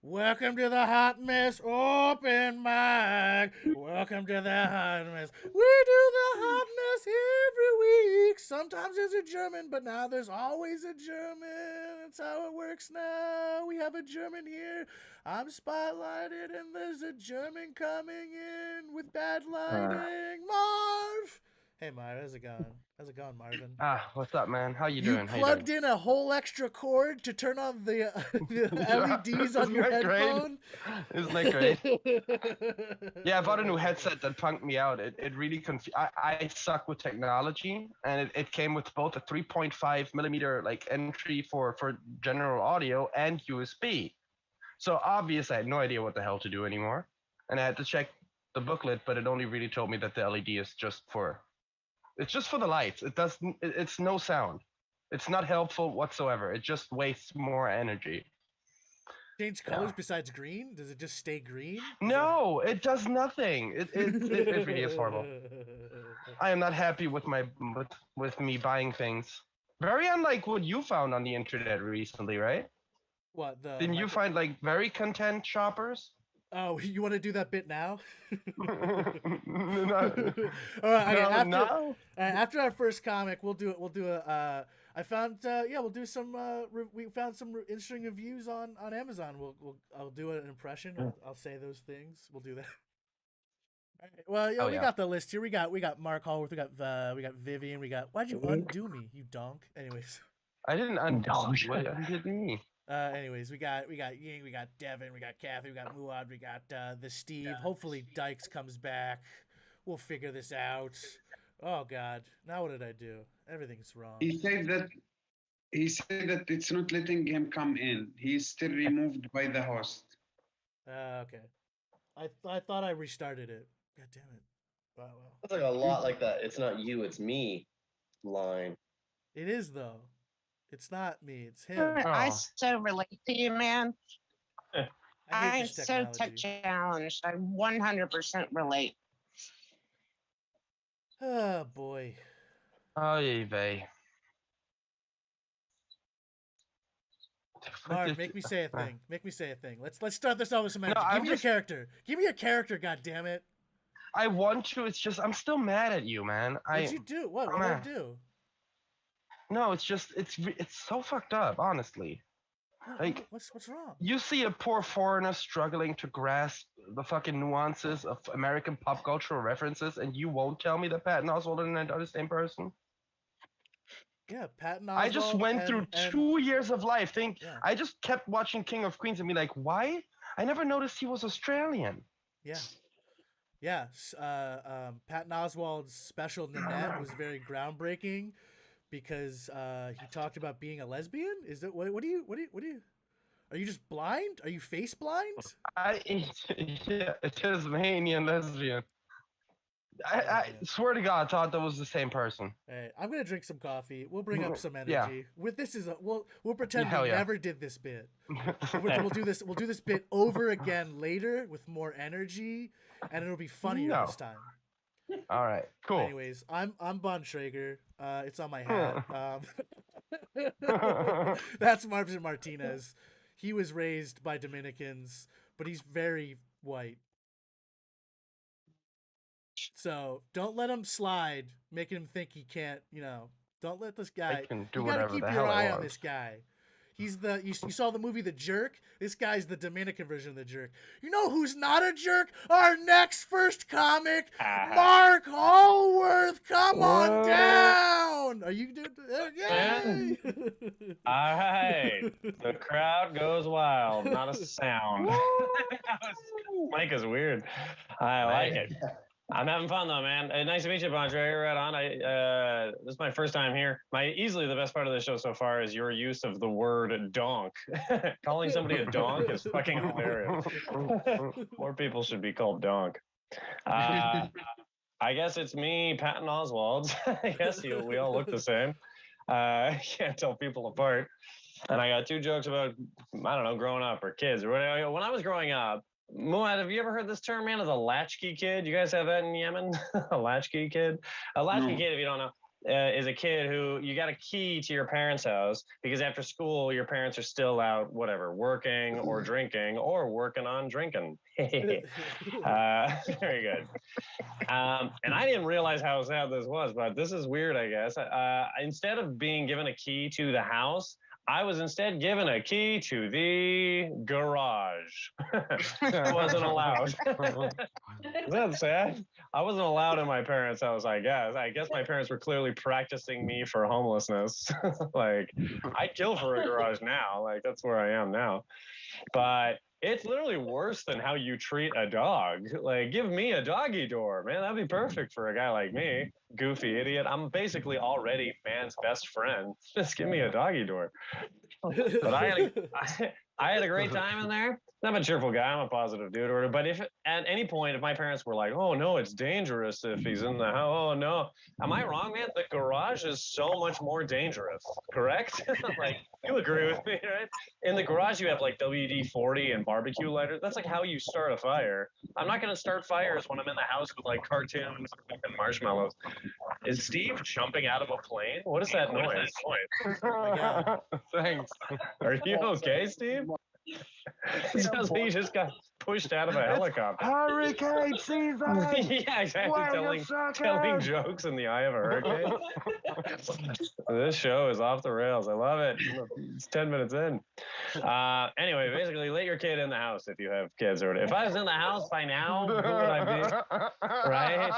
Welcome to the Hot Mess Open Mic. Welcome to the Hot Mess. We do the Hot Mess every week. Sometimes there's a German, but now there's always a German. That's how it works now. We have a German here. I'm spotlighted, and there's a German coming in with bad lighting. Marv! Hey, Marv, how's it going? How's it going, Marvin? What's up, man? How you You doing? How you doing? plugged in a whole extra cord to turn on the, the LEDs on Isn't your that great? headphone? Isn't that great? Yeah, I bought a new headset that punked me out. It really I suck with technology, and it came with both a 3.5 millimeter like entry for general audio and USB. So obviously I had no idea what the hell to do anymore, and I had to check the booklet, but it only really told me that the LED is just for the lights. It's no sound. It's not helpful whatsoever. It just wastes more energy. Change Yeah. colors besides green? Does it just stay green? No, it does nothing. It really is horrible. I am not happy with with me buying things. Very unlike what you found on the internet recently, right? What the Didn't you micro? find like very content shoppers? Oh, you want to do that bit now? No, All right. Okay. no. After our first comic, we'll do it. We'll do a. I found. Yeah, we'll do some. We found some interesting reviews on Amazon. I'll do an impression. I'll say those things. We'll do that. All right. Well, yeah, Oh we yeah. got the list here. We got Mark Hallworth. We got Vivian. Why'd you undo me, you donk? Anyways. I didn't undo. What undid me? Anyways, we got Ying, we got Devin, we got Kathy, we got Muad, we got the Steve. Hopefully Dykes comes back. We'll figure this out. Oh God, now what did I do? Everything's wrong. He said that it's not letting him come in. He's still removed by the host. Okay. I thought I restarted it. God damn it. Wow. Well, It's like a lot like that. It's not you, it's me line. it is though. It's not me. It's him. I Oh. so relate to you, man. I hate I'm this so tech technology. challenged. I 100% relate. Oh boy. Oh yeah, vey. Mark, make me say a thing. Make me say a thing. Let's start this off with some energy. No, Give I'm me just- a character. Give me a character. God damn it. I want to. It's just I'm still mad at you, man. What'd you do? What did I do? No, it's just it's so fucked up, honestly. Like What's wrong? you see a poor foreigner struggling to grasp the fucking nuances of American pop cultural references, and you won't tell me that Patton Oswalt and I are the same person. Yeah, Patton Oswalt. I just went through and 2 years of life. Yeah. I just kept watching King of Queens and be like, why? I never noticed he was Australian. Yeah. Yeah. Patton Oswalt's special Nanette was very groundbreaking because he talked about being a lesbian. Is it what do you are you just blind? Are you face blind? Yeah, a Tasmanian lesbian. I swear to God, I thought that was the same person. Hey, I'm gonna drink some coffee. We'll bring up some energy. Yeah. With this is we'll pretend Hell we yeah. never did this bit. We'll do this. We'll do this bit over again later with more energy, and it'll be funnier No. this time. All right, cool. Anyways, I'm Bontrager. It's on my hat. That's Marvin Martinez. He was raised by Dominicans, but he's very white. So don't let him slide, making him think he can't. Don't let this guy. I can do You gotta whatever keep the your hell I eye on want. this guy. He's the you saw the movie The Jerk. This guy's the Dominican version of the Jerk. You know who's not a jerk? Our next first comic, Mark Hallworth. Come on What? down. Are you doing? Yay! All right. The crowd goes wild. Not a sound. Mike is weird. I like it. I'm having fun though, man. Nice to meet you, Bontrager. Right on. This is my first time here. Easily the best part of the show so far is your use of the word donk. Calling somebody a donk is fucking hilarious. More people should be called donk. I guess it's me, Patton Oswalt. I guess we all look the same. Can't tell people apart. And I got two jokes about, I don't know, growing up or kids. When I was growing up, Muad, have you ever heard this term, man, of the latchkey kid? You guys have that in Yemen? A latchkey kid? A latchkey No. kid, if you don't know, is a kid who you got a key to your parents' house because after school your parents are still out, whatever, working or drinking or working on drinking. Very good. And I didn't realize how sad this was, but this is weird, I guess. Instead of being given a key to the house, I was instead given a key to the garage. I wasn't allowed. Is that sad? I wasn't allowed in my parents' house, I guess. I guess my parents were clearly practicing me for homelessness. Like, I'd kill for a garage now. Like, that's where I am now. But it's literally worse than how you treat a dog. Like, give me a doggy door, man. That'd be perfect for a guy like me, goofy idiot. I'm basically already man's best friend. Just give me a doggy door. But I had a great time in there. I'm a cheerful guy. I'm a positive dude. But if at any point, if my parents were like, "Oh no, it's dangerous if he's in the house," oh no, am I wrong, man? The garage is so much more dangerous. Correct? Like, you agree with me, right? In the garage, you have like WD-40 and barbecue lighters. That's like how you start a fire. I'm not gonna start fires when I'm in the house with like cartoons and marshmallows. Is Steve jumping out of a plane? What is that noise? my God. Thanks. Are you okay, Steve? It sounds like you just got pushed out of a helicopter. Hurricane season. Yeah, exactly. Telling jokes in the eye of a hurricane. This show is off the rails. I love it. It's 10 minutes in. Anyway, basically, let your kid in the house if you have kids. Or if I was in the house by now, who would I be? Right?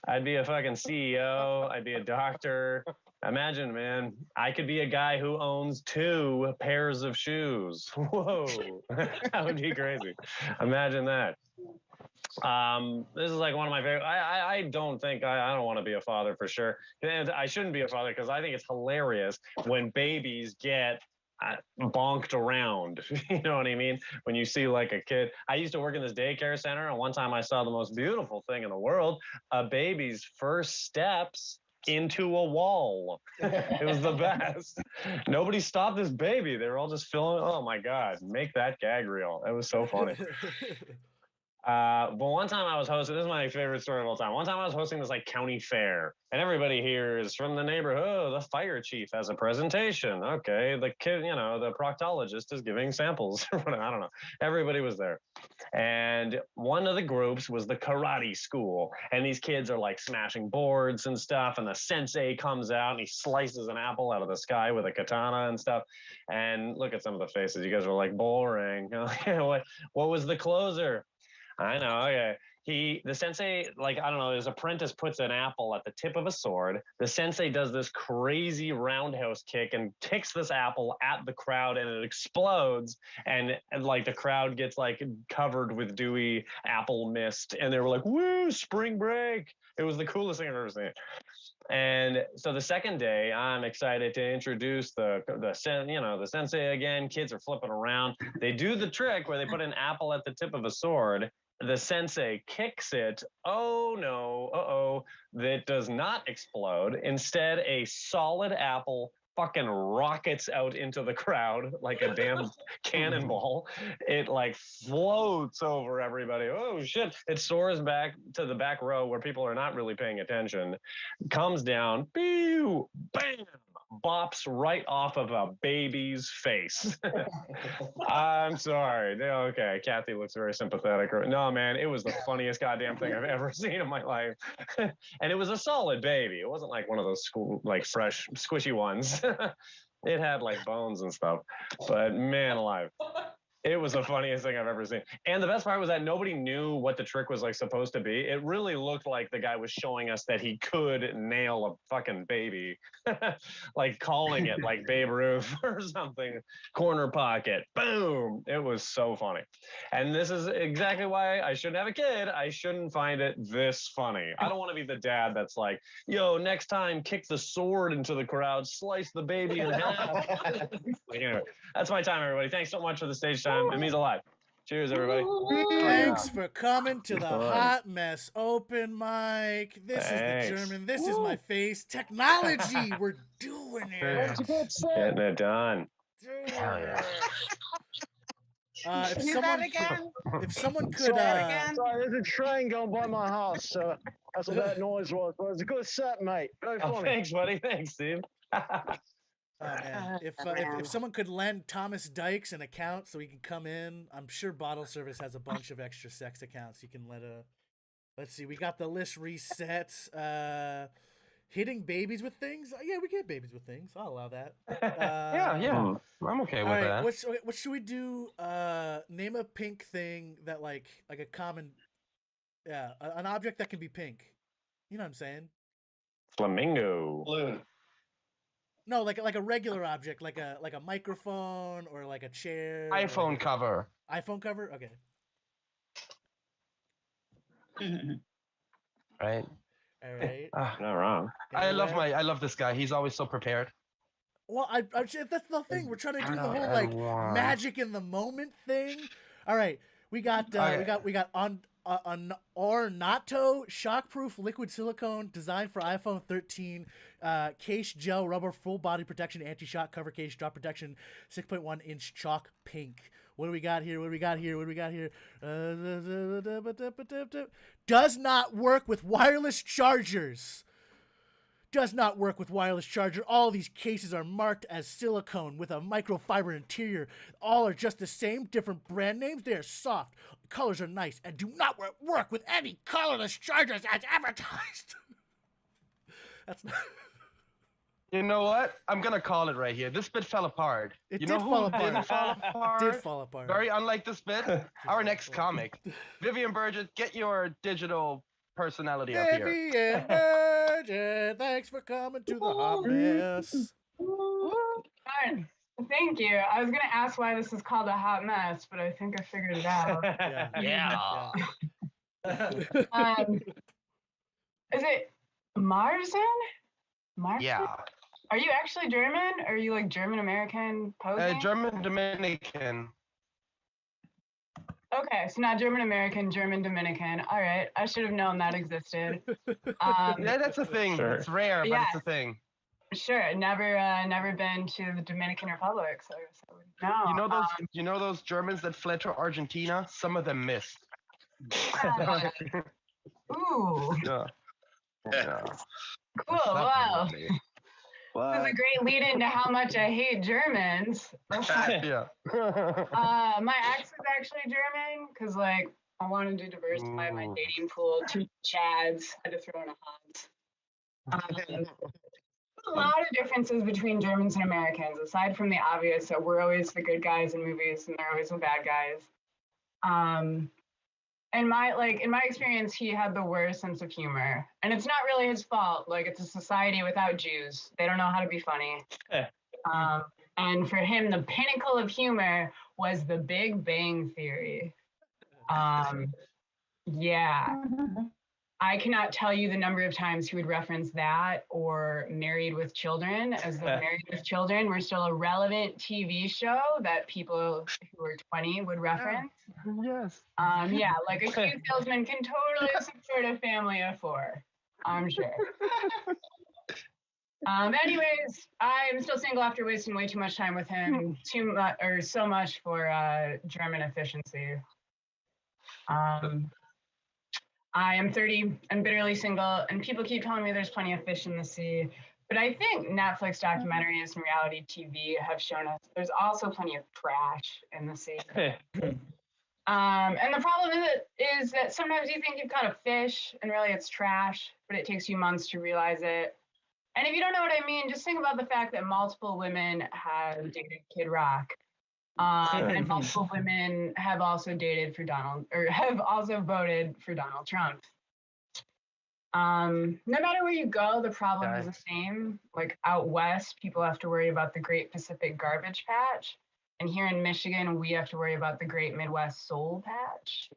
I'd be a fucking CEO. I'd be a doctor. Imagine, man, I could be a guy who owns 2 pairs of shoes. Whoa, that would be crazy. Imagine that. This is like one of my favorite. I don't think I don't want to be a father for sure. And I shouldn't be a father because I think it's hilarious when babies get bonked around. You know what I mean? When you see like a kid. I used to work in this daycare center, and one time I saw the most beautiful thing in the world: a baby's first steps into a wall. It was the best. Nobody stopped this baby. They were all just filming. Oh my God, make that gag reel. It was so funny. But one time I was hosting, this is my favorite story of all time. One time I was hosting this like county fair, and everybody here is from the neighborhood. Oh, the fire chief has a presentation. Okay, the kid, you know, the proctologist is giving samples. I don't know. Everybody was there. And one of the groups was the karate school. And these kids are like smashing boards and stuff. And the sensei comes out and he slices an apple out of the sky with a katana and stuff. And look at some of the faces. You guys are like, boring. What was the closer? I know. Okay. The sensei, like, I don't know, his apprentice puts an apple at the tip of a sword. The sensei does this crazy roundhouse kick and kicks this apple at the crowd, and it explodes. And like the crowd gets like covered with dewy apple mist. And they were like, woo, spring break. It was the coolest thing I've ever seen. And so the second day, I'm excited to introduce the sensei again. Kids are flipping around. They do the trick where they put an apple at the tip of a sword. The sensei kicks it. Oh no, that does not explode. Instead, a solid apple fucking rockets out into the crowd like a damn cannonball. It like floats over everybody. Oh shit. It soars back to the back row where people are not really paying attention. Comes down, pew, bam, bops right off of a baby's face. I'm sorry. Okay, Kathy looks very sympathetic. No, man, it was the funniest goddamn thing I've ever seen in my life. And it was a solid baby. It wasn't like one of those like fresh, squishy ones. It had like bones and stuff. But man alive. It was the funniest thing I've ever seen. And the best part was that nobody knew what the trick was like supposed to be. It really looked like the guy was showing us that he could nail a fucking baby. Like calling it like Babe Ruth or something. Corner pocket. Boom. It was so funny. And this is exactly why I shouldn't have a kid. I shouldn't find it this funny. I don't want to be the dad that's like, yo, next time kick the sword into the crowd, slice the baby in half. Anyway, that's my time, everybody. Thanks so much for the stage time. It means a lot. Cheers, everybody. Thanks for coming to the Hot Mess open mic. This is the German. This is my face. Technology. We're doing it. Getting it done. Hell yeah. If Do that again. if someone could, Again. Sorry, there's a train going by my house, so That's what that noise was. Well, it's a good set, mate. Very Oh, funny. thanks, buddy. Thanks, Steve. Oh man, if someone could lend Thomas Dykes an account so he can come in, I'm sure Bottle Service has a bunch of extra sex accounts. You can let a. Let's see, we got the list reset. Hitting babies with things. Yeah, we get babies with things. I'll allow that. Yeah. I'm okay All with right, that. what should we do? Name a pink thing that like a common, an object that can be pink. You know what I'm saying? Flamingo. Balloon. No, like a regular object, like a microphone or like a chair. or iPhone like cover. iPhone cover. Okay. Right. All right. Not wrong. I love Interweb. I love this guy. He's always so prepared. Well, that's the thing. We're trying to do the whole I like want- magic in the moment thing. All right, we got on an Ornato shockproof liquid silicone designed for iPhone 13 case gel rubber full body protection anti-shock cover case drop protection 6.1 inch chalk pink. What do we got here? Does not work with wireless chargers. Does not work with wireless charger. All these cases are marked as silicone with a microfiber interior. All are just the same, different brand names. They are soft, colors are nice, and do not work with any colorless chargers as advertised. That's not. You know what? I'm gonna call it right here. This bit fell apart. It you did know who fall apart. didn't fall apart? Did fall apart. Very unlike this bit. Our next comic, Vivian Burgett. Get your digital personality up here. Vivian Burgett, thanks for coming to the hot mess. Fine. Thank you. I was gonna ask why this is called a hot mess, but I think I figured it out. Yeah. Is it Marzen? Marzen? Yeah. Are you actually German? Or are you like German American posing? German Dominican. Okay, so not German American, German Dominican. All right, I should have known that existed. Yeah, that's a thing. Sure. It's rare, but Yeah. it's a thing. Sure, never been to the Dominican Republic, so I guess I would know. You know those Germans that fled to Argentina? Some of them missed. Ooh, Yeah. Yeah. cool. Wow. This is Wow. a great lead into how much I hate Germans. Yeah. My ex is actually German because, like, I wanted to diversify my Ooh. dating pool. 2 Chads, I had to throw in a Hans. A lot of differences between Germans and Americans, aside from the obvious that we're always the good guys in movies and they're always the bad guys. In my experience, he had the worst sense of humor, and it's not really his fault. Like, it's a society without Jews; they don't know how to be funny. And for him, the pinnacle of humor was The Big Bang Theory. Yeah, I cannot tell you the number of times he would reference that or Married with Children, as though Married with Children were still a relevant TV show that people who are 20 would reference. Yes. Yeah, like a cute salesman can totally support a family of 4, I'm sure. Anyways, I'm still single after wasting way too much time with him, so much for German efficiency. I am 30 and bitterly single, and people keep telling me there's plenty of fish in the sea. But I think Netflix documentaries and reality TV have shown us there's also plenty of trash in the sea. And the problem is that sometimes you think you've caught a fish, and really it's trash, but it takes you months to realize it. And if you don't know what I mean, just think about the fact that multiple women have dated Kid Rock. And multiple women have also dated for have also voted for Donald Trump. No matter where you go, the problem is the same. Like out west, people have to worry about the Great Pacific Garbage Patch. And here in Michigan, we have to worry about the Great Midwest Soul Patch.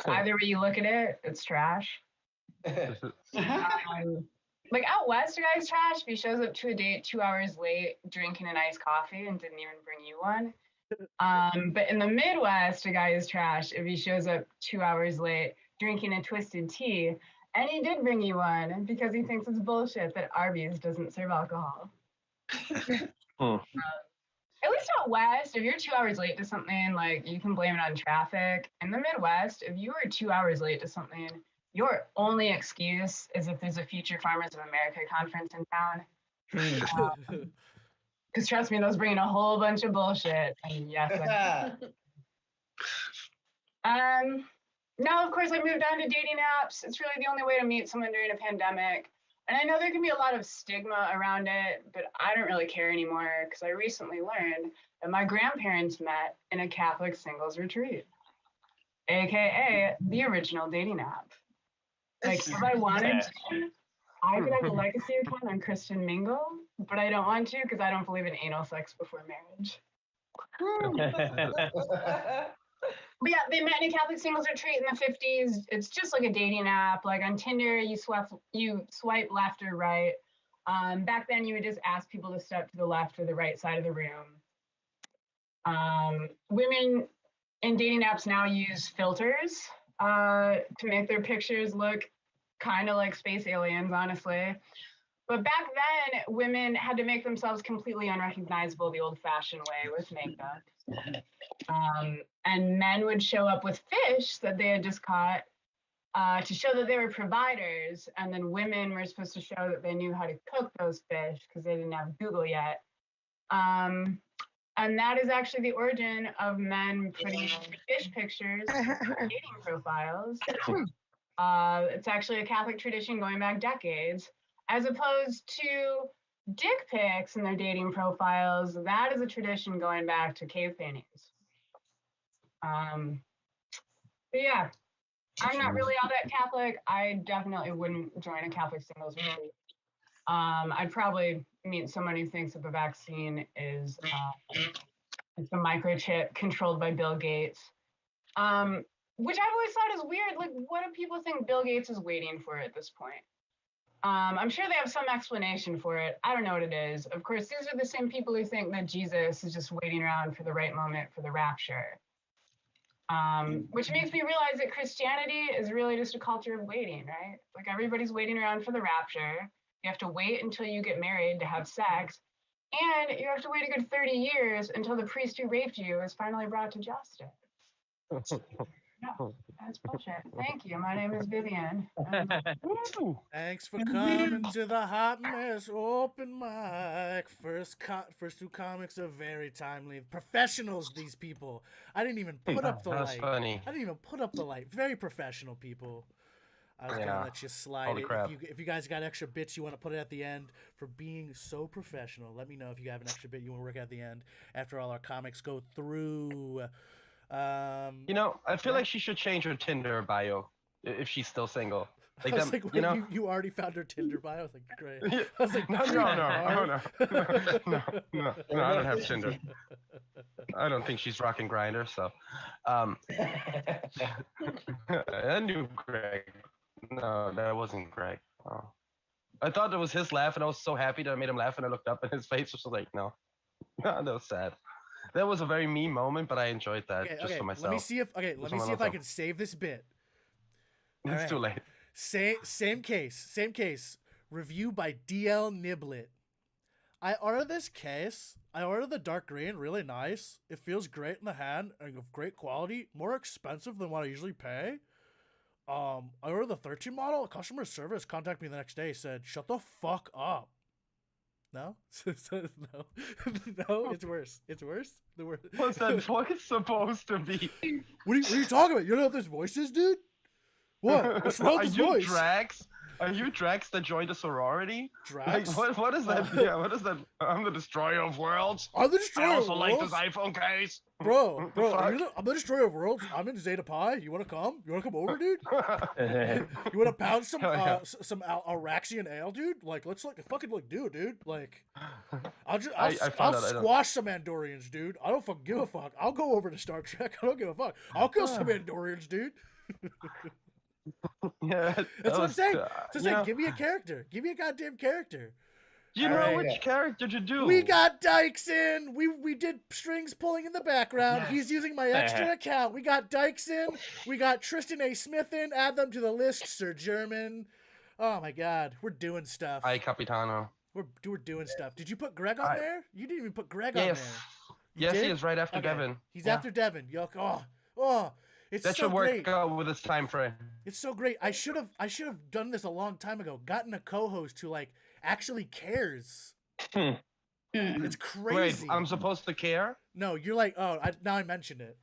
Either way you look at it, it's trash. Like out west, a guy's trash if he shows up to a date 2 hours late, drinking an iced coffee and didn't even bring you one. But in the Midwest, a guy is trash if he shows up 2 hours late, drinking a twisted tea, and he did bring you one because he thinks it's bullshit that Arby's doesn't serve alcohol. At least out west, if you're 2 hours late to something, like you can blame it on traffic. In the Midwest, if you were 2 hours late to something, your only excuse is if there's a future Farmers of America conference in town. Because trust me, those bring in a whole bunch of bullshit. And yes, now, of course, I moved on to dating apps. It's really the only way to meet someone during a pandemic. And I know there can be a lot of stigma around it, but I don't really care anymore because I recently learned that my grandparents met in a Catholic singles retreat, aka the original dating app. Like, if I wanted to, I could have a legacy account on Christian Mingle, but I don't want to because I don't believe in anal sex before marriage. But yeah, they met in a Catholic singles retreat in the 50s. It's just like a dating app. Like on Tinder, you swipe left or right. Back then, you would just ask people to step to the left or the right side of the room. Women in dating apps now use filters to make their pictures look kind of like space aliens, honestly. But back then, women had to make themselves completely unrecognizable the old-fashioned way with makeup. And men would show up with fish that they had just caught to show that they were providers. And then women were supposed to show that they knew how to cook those fish because they didn't have Google yet. And that is actually the origin of men putting fish pictures in dating profiles. It's actually a Catholic tradition going back decades, as opposed to dick pics in their dating profiles. That is a tradition going back to cave paintings. But yeah, I'm not really all that Catholic. I definitely wouldn't join a Catholic singles retreat. I'd probably meet someone who thinks that the vaccine is it's a microchip controlled by Bill Gates, which I've always thought is weird. Like, what do people think Bill Gates is waiting for at this point? I'm sure they have some explanation for it. I don't know what it is. Of course, these are the same people who think that Jesus is just waiting around for the right moment for the rapture. Which makes me realize that Christianity is really just a culture of waiting, right? Like everybody's waiting around for the rapture. You have to wait until you get married to have sex. And you have to wait a good 30 years until the priest who raped you is finally brought to justice. No, that's bullshit. Thank you. My name is Vivian. Thanks for coming to the Hot Mess Open Mic. First two comics are very timely. Professionals, these people. I didn't even put up the That's light. funny. I didn't even put up the light. Very professional people. I was gonna let you slide Holy it. crap. If you guys got extra bits you want to put it at the end for being so professional, let me know if you have an extra bit you want to work at the end after all our comics go through. You know, I feel like she should change her Tinder bio if she's still single. Like I was them, like, you know. you already found her Tinder bio. I was like, great. Yeah. I was like, No, I don't have Tinder. I don't think she's rocking Grinder, so. I knew Greg. No, that wasn't Greg. Oh. I thought it was his laugh, and I was so happy that I made him laugh, and I looked up, and his face was like, no. That was sad. That was a very mean moment, but I enjoyed that just for myself. Let me see if I can save this bit. It's too late. Same case. Review by DL Niblet. I ordered this case. I ordered the dark green, really nice. It feels great in the hand and of great quality. More expensive than what I usually pay. I ordered the 13 model. Customer service contacted me the next day. Said, "Shut the fuck up." No, no, no. It's worse. It's worse. The worst. What's that voice supposed to be? What are you talking about? You don't know what this voice is, dude? What? What's wrong with this voice? Drax? Are you Drax that joined a sorority? Drax? Like, what is that? Yeah, what is that? I'm the destroyer of worlds. I'm the destroyer I of also worlds. like this iPhone case. Bro, Fuck. I'm the destroyer of worlds. I'm in Zeta Pi. You wanna come? You wanna come over, dude? You wanna pound some some Araxian ale, dude? Like, let's fucking do it, dude. Like, I'll squash some Andorians, dude. I don't fucking give a fuck. I'll go over to Star Trek. I don't give a fuck. I'll kill some Andorians, dude. Yeah, that's what I'm saying. Just like, give me a character. Give me a goddamn character. You know which character to do. We got Dykes in. We did strings pulling in the background. He's using my extra account. We got Dykes in. We got Tristan A. Smith in. Add them to the list, Sir German. Oh my God, we're doing stuff. Ay, Capitano. We're doing stuff. Did you put Greg on there? You didn't even put Greg on there. Yes, he is right after Devin. He's after Devin. Yuck. Oh. It's That so should work great. out with this time frame. It's so great. I should have done this a long time ago. Gotten a co-host who like actually cares. Hmm. It's Wait, crazy. I'm supposed to care? No, you're like, oh, now I mentioned it.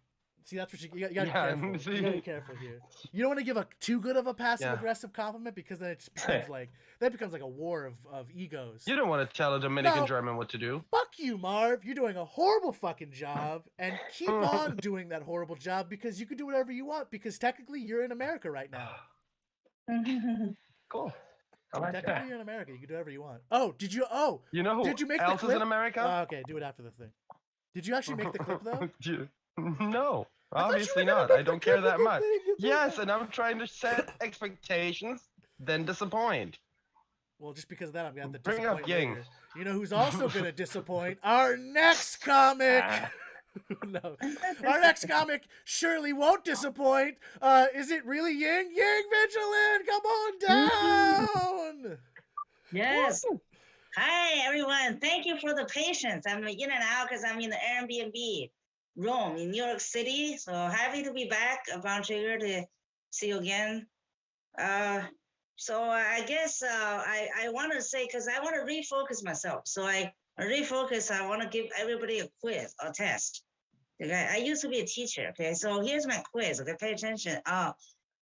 See, that's what you gotta be Yeah, careful. You gotta be careful here. You don't want to give a too good of a passive aggressive compliment because then it just becomes like a war of egos. You don't want to tell a Dominican No. German what to do. Fuck you, Marv. You're doing a horrible fucking job, and keep on doing that horrible job because you can do whatever you want because technically you're in America right now. Cool. I like Technically that. you're in America. You can do whatever you want. Oh, did you? Oh, You know who did you make else the is clip? in America? Okay, do it after the thing. Did you actually make the clip though? No, I thought you obviously were gonna not. make I the don't care clip of that the much. thing. Yes, and I'm trying to set expectations, then disappoint. Well, just because of that, I'm gonna have to Bring up disappoint Ying. later. You know who's also gonna disappoint? Our next comic. No, our next comic surely won't disappoint. Is it really Ying? Ying Vigilant, come on down. Yes. Hi, everyone. Thank you for the patience. I'm in and out because I'm in the Airbnb room in New York City. So happy to be back, Brown Trigger, to see you again. So I guess I want to say, because I want to refocus myself. So I refocus. I want to give everybody a quiz or test. Okay, I used to be a teacher. Okay, so here's my quiz. Okay, pay attention.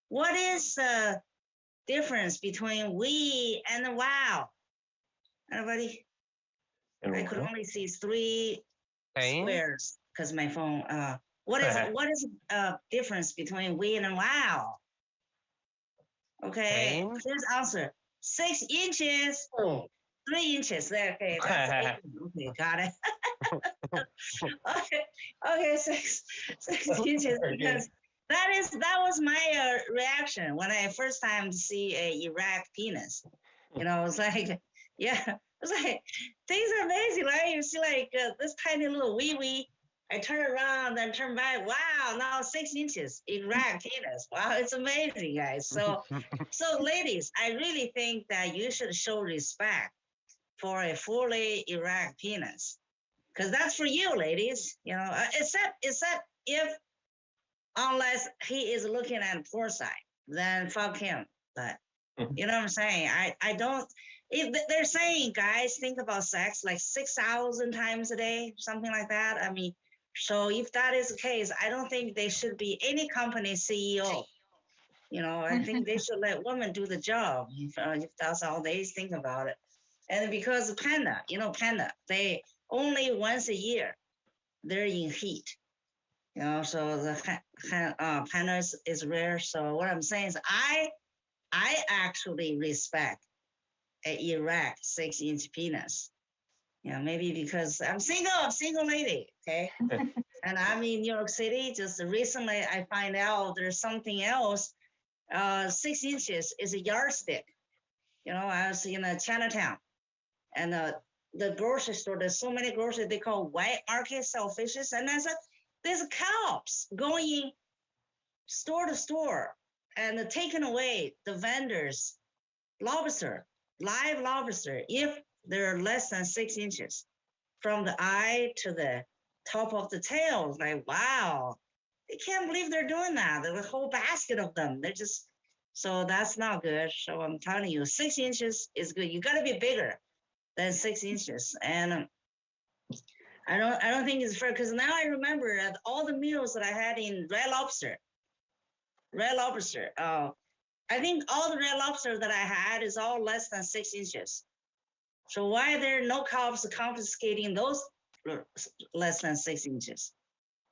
What is the difference between we and wow? Anybody? I could only see 3 squares because my phone. What is difference between we and wow? Okay, here's answer. 6 inches. 3 inches. There. Okay, that's 8. Okay, got it. Okay, 6 inches because that was my reaction when I first time see a erect penis. You know, it's like, yeah, it's like things are amazing, right? You see like this tiny little wee. I turn around, then turn back. Wow, now 6 inches erect penis. Wow, it's amazing, guys. So ladies, I really think that you should show respect for a fully erect penis, because that's for you, ladies. You know, except if unless he is looking at poor side, then fuck him. But you know what I'm saying? I don't. If they're saying, guys, think about sex like 6,000 times a day, something like that. I mean, so if that is the case, I don't think they should be any company CEO. You know, I think they should let women do the job if that's how they think about it. And because panda, they only once a year they're in heat. You know, so the panda is rare. So what I'm saying is, I actually respect an erect 6-inch penis. You know, maybe because I'm single lady, okay? And I'm in New York City. Just recently, I find out there's something else. 6 inches is a yardstick. You know, I was in Chinatown, and the grocery store. There's so many groceries they call white market sell fishes, and there's cows going store to store and taking away the vendors live lobster, if they're less than 6 inches from the eye to the top of the tail. It's like, wow, they can't believe they're doing that. There's a whole basket of them. They're just, so that's not good. So I'm telling you, 6 inches is good. You got to be bigger than 6 inches. And I don't think it's fair, because now I remember all the meals that I had in Red Lobster. I think all the Red Lobster that I had is all less than 6 inches. So why are there no cops confiscating those less than 6 inches?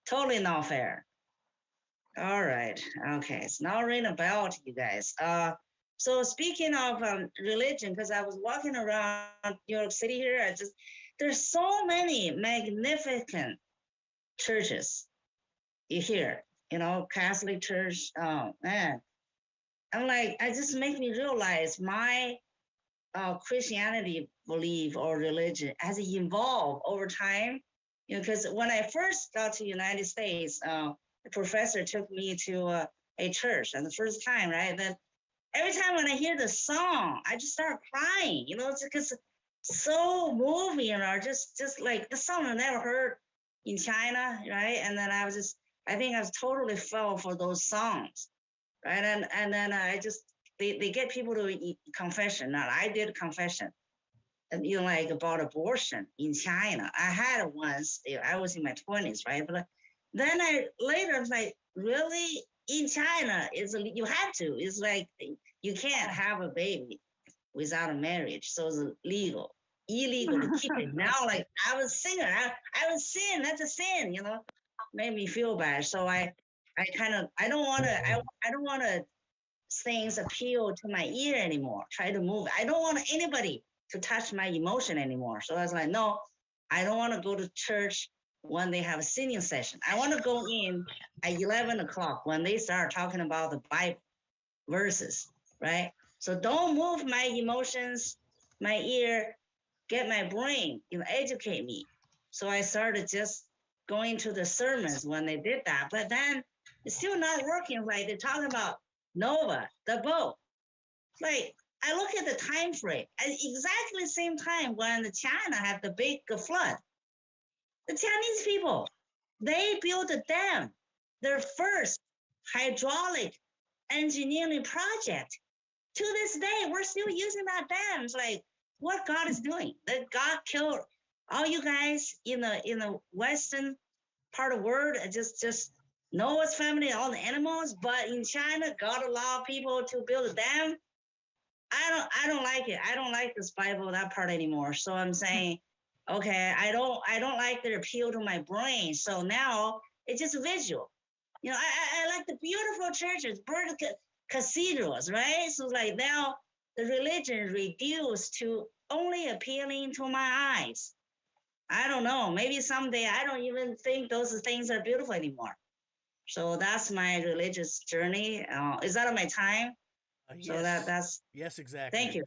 Totally not fair. All right. Okay. It's now ring a bell to you guys. So speaking of religion, because I was walking around New York City here, there's so many magnificent churches you hear, Catholic Church. Oh man, I'm like, it just makes me realize my Christianity belief or religion has evolved over time. Because when I first got to the United States, the professor took me to a church, and the first time, right? Then every time when I hear the song, I just start crying. It's because it's so moving, or just like the song I never heard in China, right? And then I was just I think I totally fell for those songs, right? And then I just they get people to confession. Now I did confession, and like about abortion in China. I had it once. I was in my 20s, right? But then I later was like, really in China, you have to. It's like you can't have a baby without a marriage, so it's illegal to keep it. Now, like I was singer, I was sin. That's a sin, made me feel bad. So I don't want to I don't want to things appeal to my ear anymore. Try to move. I don't want anybody to touch my emotion anymore. So I was like, no, I don't want to go to church when they have a singing session. I want to go in at 11 o'clock when they start talking about the Bible verses, right? So don't move my emotions, my ear, get my brain, educate me. So I started just going to the sermons when they did that. But then it's still not working. Like they're talking about Nova, the boat. Like I look at the time frame at exactly the same time when China had the big flood. The Chinese people, they built a dam, their first hydraulic engineering project. To this day, we're still using that dam. It's like what God is doing. That God killed all you guys in the western part of the world. Just Noah's family, all the animals. But in China, God allowed people to build a dam. I don't like it. I don't like this Bible, that part anymore. So I'm saying, okay, I don't like the appeal to my brain. So now it's just visual. I like the beautiful churches, bird cathedrals, right? So like now the religion reduced to only appealing to my eyes. I don't know. Maybe someday I don't even think those things are beautiful anymore. So that's my religious journey. Is that on my time? So Yes. that's Yes, exactly. thank you.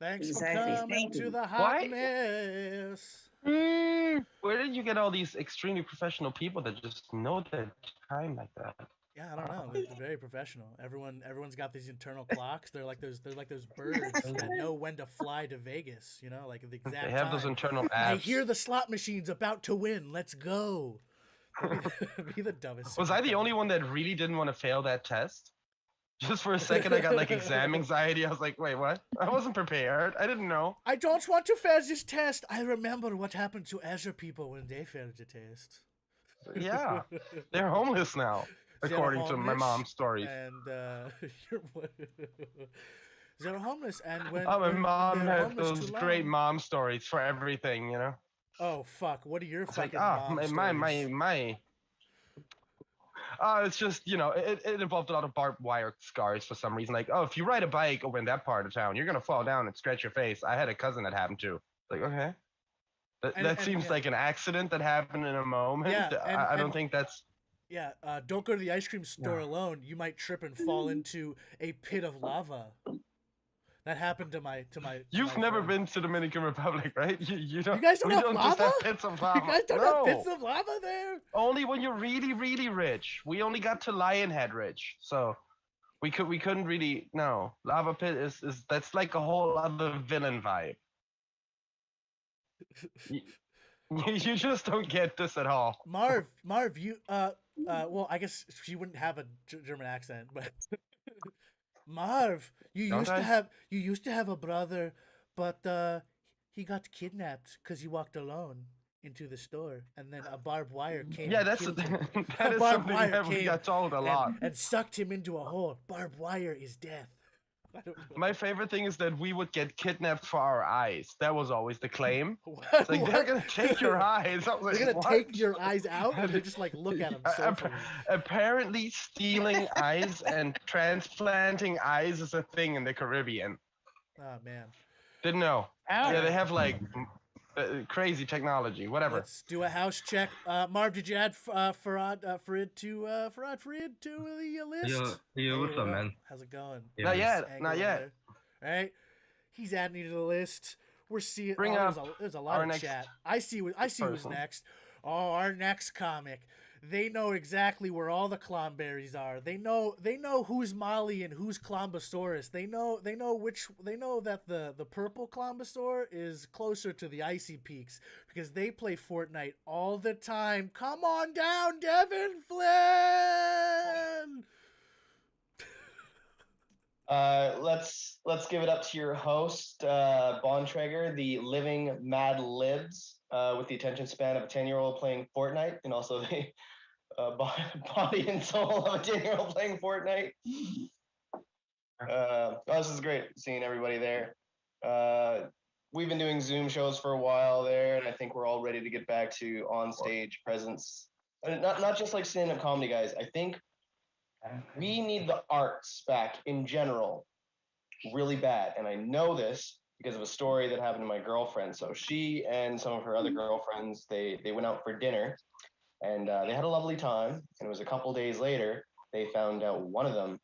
Thanks Exactly. for coming Thank to you. the Why? hotness. Where did you get all these extremely professional people that just know their time like that? Yeah, I don't know. They're very professional. Everyone's got these internal clocks. They're like those birds that know when to fly to Vegas. Like the exact They have time. those internal I apps. hear the slot machine's about to win. Let's go. Be the dumbest. Was I the only one that really didn't want to fail that test? Just for a second, I got like exam anxiety. I was like, wait, what? I wasn't prepared. I didn't know. I don't want to fail this test. I remember what happened to Azure people when they failed the test. Yeah, they're homeless now, according to my mom's stories. And they're homeless, and when my mom they're had homeless those too great long- mom stories for everything, Oh fuck! What are your It's like, fucking mom my. It's just, it involved a lot of barbed wire scars for some reason. Like, oh, if you ride a bike over in that part of town, you're gonna fall down and scratch your face. I had a cousin that happened to. Like, okay, that seems like an accident that happened in a moment. Yeah, I don't think that's. Yeah, don't go to the ice cream store alone. You might trip and fall into a pit of lava. That happened to my. You've never been to Dominican Republic, right? You don't. You guys don't we have don't lava? just have pits of lava. You guys don't have pits of lava there? Only when you're really, really rich. We only got to Lionhead rich, so we couldn't really. No, lava pit is that's like a whole other villain vibe. You just don't get this at all. Marv, you well, I guess she wouldn't have a German accent, but Marv, you used to have a brother, but he got kidnapped because he walked alone into the store, and then a barbed wire came. Yeah, and that killed him. is something that we got told a lot. And sucked him into a hole. Barbed wire is death. I don't know. My favorite thing is that we would get kidnapped for our eyes. That was always the claim. It's like, they're gonna take your eyes. I was like, they're gonna what? take your eyes out, and they just like look at them. Apparently, stealing eyes and transplanting eyes is a thing in the Caribbean. Oh man, didn't know. Yeah, they have like crazy technology. Whatever. Let's do a house check. Marv, did you add Farid to the list? Yeah, what's up, man? How's it going? Yeah, not yet. Not yet. All right, he's adding you to the list. We're seeing. Bring up there's a lot of chat. I see who's next. Oh, our next comic. they know exactly where all the clonberries are. They know who's Molly and who's Clombosaurus. They know that the purple Clombosaur is closer to the icy peaks because they play Fortnite all the time. Come on down, Devin Flynn. Let's give it up to your host, Bontrager, the living Mad Libs, with the attention span of a 10-year-old playing Fortnite, and also the body and soul of a 10-year-old playing Fortnite. This is great seeing everybody there. We've been doing Zoom shows for a while there, and I think we're all ready to get back to on-stage presence. And not just like stand-up comedy, guys. I think we need the arts back in general really bad. And I know this because of a story that happened to my girlfriend. So she and some of her other girlfriends, they went out for dinner, and they had a lovely time. And it was a couple days later, they found out one of them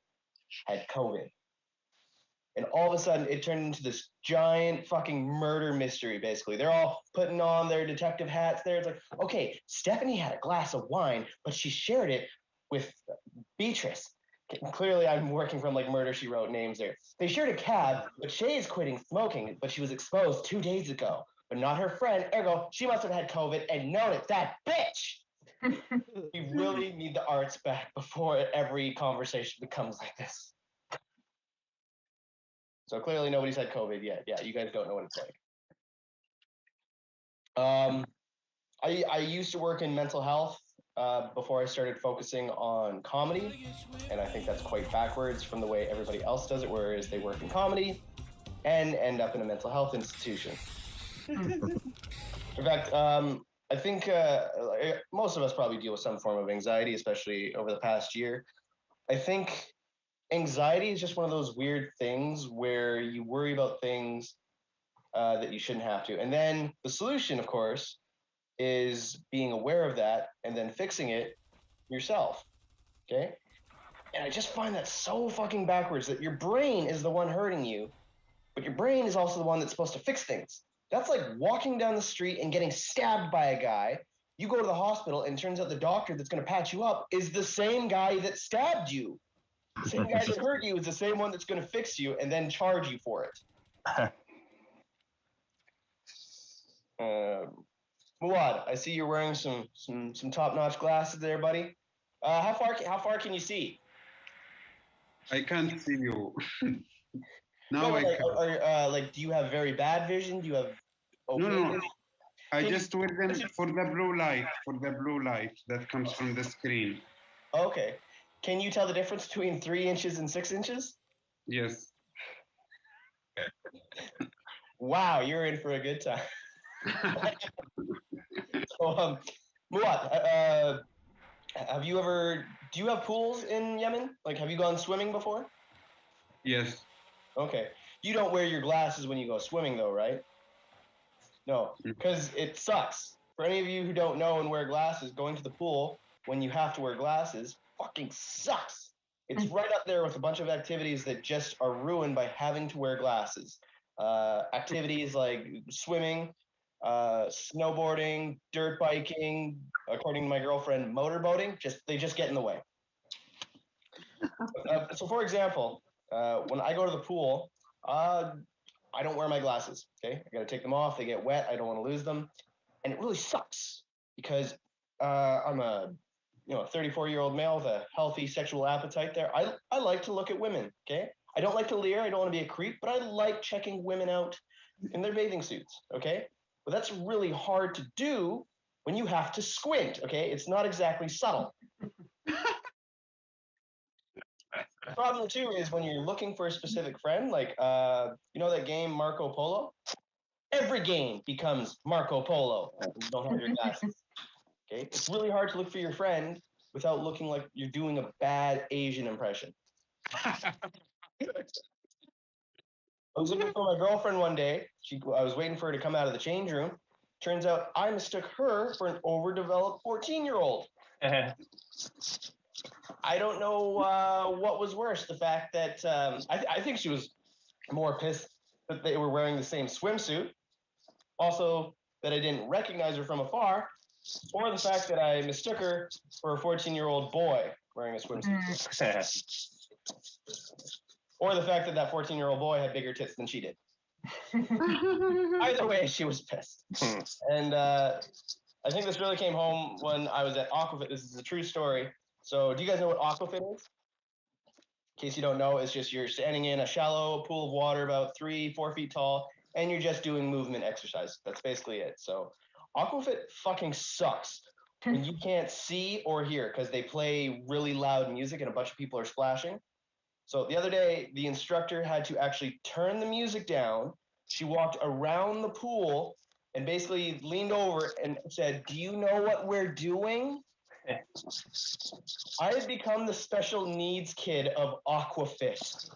had COVID. And all of a sudden, it turned into this giant fucking murder mystery, basically. They're all putting on their detective hats there. It's like, okay, Stephanie had a glass of wine, but she shared it with Beatrice. Clearly, I'm working from like Murder, She Wrote names there. They shared a cab, but Shay is quitting smoking, but she was exposed 2 days ago. But not her friend, ergo, she must have had COVID and known it, that bitch! We really need the arts back before every conversation becomes like this. So clearly nobody's had COVID yet. Yeah, you guys don't know what it's like. I used to work in mental health before I started focusing on comedy, and I think that's quite backwards from the way everybody else does it, whereas they work in comedy and end up in a mental health institution. In fact, I think most of us probably deal with some form of anxiety, especially over the past year. I think anxiety is just one of those weird things where you worry about things that you shouldn't have to. And then the solution, of course, is being aware of that and then fixing it yourself. Okay? And I just find that so fucking backwards that your brain is the one hurting you, but your brain is also the one that's supposed to fix things. That's like walking down the street and getting stabbed by a guy. You go to the hospital and it turns out the doctor that's going to patch you up is the same guy that stabbed you. The same guy that hurt you is the same one that's going to fix you and then charge you for it. Muad, I see you're wearing some top-notch glasses there, buddy. How far can you see? I can't see you. No, I can't. like, do you have very bad vision? Do you have okay No. vision? I just wear them for the blue light that comes from the screen. Okay. Can you tell the difference between 3 inches and 6 inches? Yes. Wow, you're in for a good time. So, Muad, do you have pools in Yemen? Like, have you gone swimming before? Yes. Okay. You don't wear your glasses when you go swimming, though, right? No, because it sucks. For any of you who don't know and wear glasses, going to the pool when you have to wear glasses fucking sucks. It's right up there with a bunch of activities that just are ruined by having to wear glasses. Activities like swimming, snowboarding, dirt biking, according to my girlfriend, motorboating, they just get in the way. So for example, when I go to the pool, I don't wear my glasses, okay? I gotta take them off, they get wet, I don't wanna lose them. And it really sucks because I'm a 34-year-old male with a healthy sexual appetite there. I like to look at women, okay? I don't like to leer, I don't wanna be a creep, but I like checking women out in their bathing suits, okay? But that's really hard to do when you have to squint, okay? It's not exactly subtle. The problem too is when you're looking for a specific friend, like you know that game Marco Polo? Every game becomes Marco Polo when you don't have your glasses. Okay? It's really hard to look for your friend without looking like you're doing a bad Asian impression. I was looking for my girlfriend one day. I was waiting for her to come out of the change room. Turns out I mistook her for an overdeveloped 14-year-old. I don't know what was worse, the fact that I think she was more pissed that they were wearing the same swimsuit. Also, that I didn't recognize her from afar. or the fact that I mistook her for a 14-year-old boy wearing a swimsuit, or the fact that that 14-year-old boy had bigger tits than she did. Either way, she was pissed. And I think this really came home when I was at Aquafit. This is a true story. So do you guys know what Aquafit is? In case you don't know, it's just you're standing in a shallow pool of water about 3-4 feet tall, and you're just doing movement exercise. That's basically it. So Aquafit fucking sucks when you can't see or hear because they play really loud music and a bunch of people are splashing. So the other day, the instructor had to actually turn the music down. She walked around the pool and basically leaned over and said, "Do you know what we're doing?" I had become the special needs kid of Aquafit.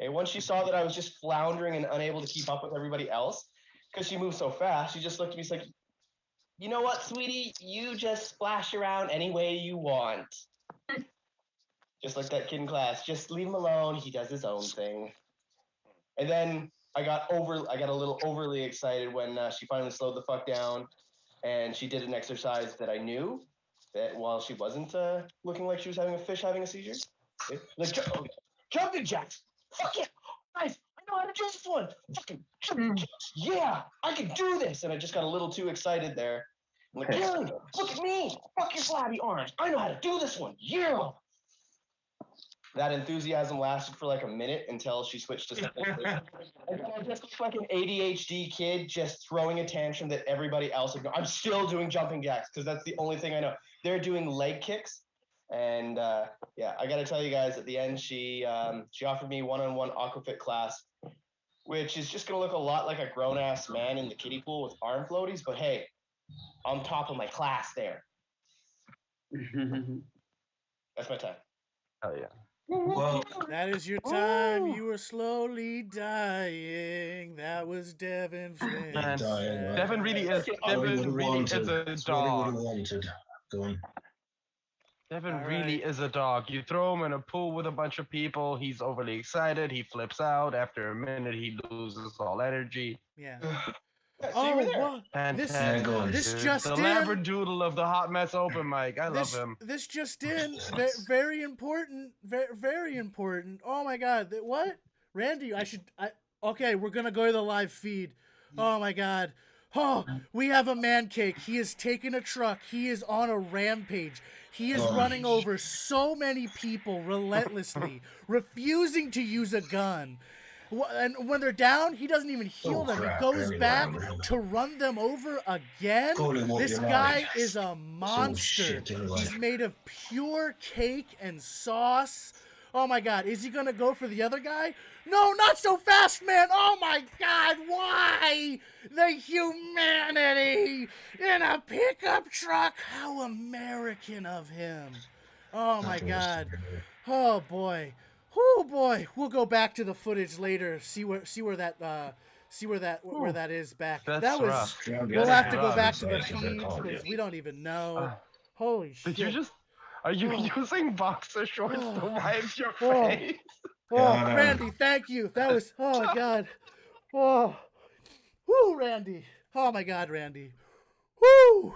Okay, once she saw that I was just floundering and unable to keep up with everybody else, because she moved so fast, she just looked at me and was like, "You know what, sweetie? You just splash around any way you want." Just like that kid in class. Just leave him alone. He does his own thing. And then I got a little overly excited when she finally slowed the fuck down and she did an exercise that I knew that while she wasn't looking like she was having a fish having a seizure. Okay? Like jumping jacks. Fuck yeah. Nice. I know how to do this one. Fucking jumping jacks. Yeah, I can do this. And I just got a little too excited there. I'm like, Gary, look at me. Fuck your flabby arms. I know how to do this one. Yeah. That enthusiasm lasted for like a minute until she switched to something. And I just looked like an ADHD kid just throwing a tantrum that everybody else ignored. I'm still doing jumping jacks because that's the only thing I know. They're doing leg kicks. And yeah, I got to tell you guys, at the end, she offered me one-on-one Aquafit class, which is just going to look a lot like a grown-ass man in the kiddie pool with arm floaties. But hey, I'm top of my class there. That's my time. Oh, yeah. Well, that is your time. You were slowly dying. That was Devin Flynn. Devin really is. Devin really is a dog. Go on. Devin really is a dog. You throw him in a pool with a bunch of people. He's overly excited. He flips out. After a minute, he loses all energy. Yeah. Oh, what? This just the in. Labradoodle of the Hot Mess Open Mic. I love him. This just in. Very important. Very important. Oh my God. What? Randy, okay, we're going to go to the live feed. Oh my God. Oh, we have a man cake. He has taken a truck. He is on a rampage. He is running over so many people relentlessly, refusing to use a gun. And when they're down, he doesn't even heal them. He goes back to run them over again. This guy is a monster. He's made of pure cake and sauce. Oh my God, is he gonna go for the other guy? No, not so fast, man. Oh my God, why? The humanity in a pickup truck. How American of him. Oh my God. Oh boy. Oh boy, we'll go back to the footage later. See where that is back. That's that was rough. We'll have to go back to the feed because we don't even know. Holy shit! Are you using boxer shorts to wipe your face? Randy, thank you. That was my God. Oh, whoo, Randy. Oh my God, Randy. Whoo.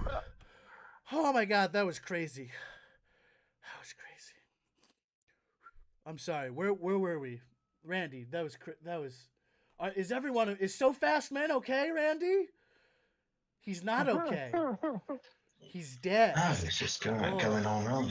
Oh my God, that was crazy. I'm sorry. Where were we, Randy? That was. Is So Fast Man okay, Randy? He's not okay. He's dead. It's just going on wrong.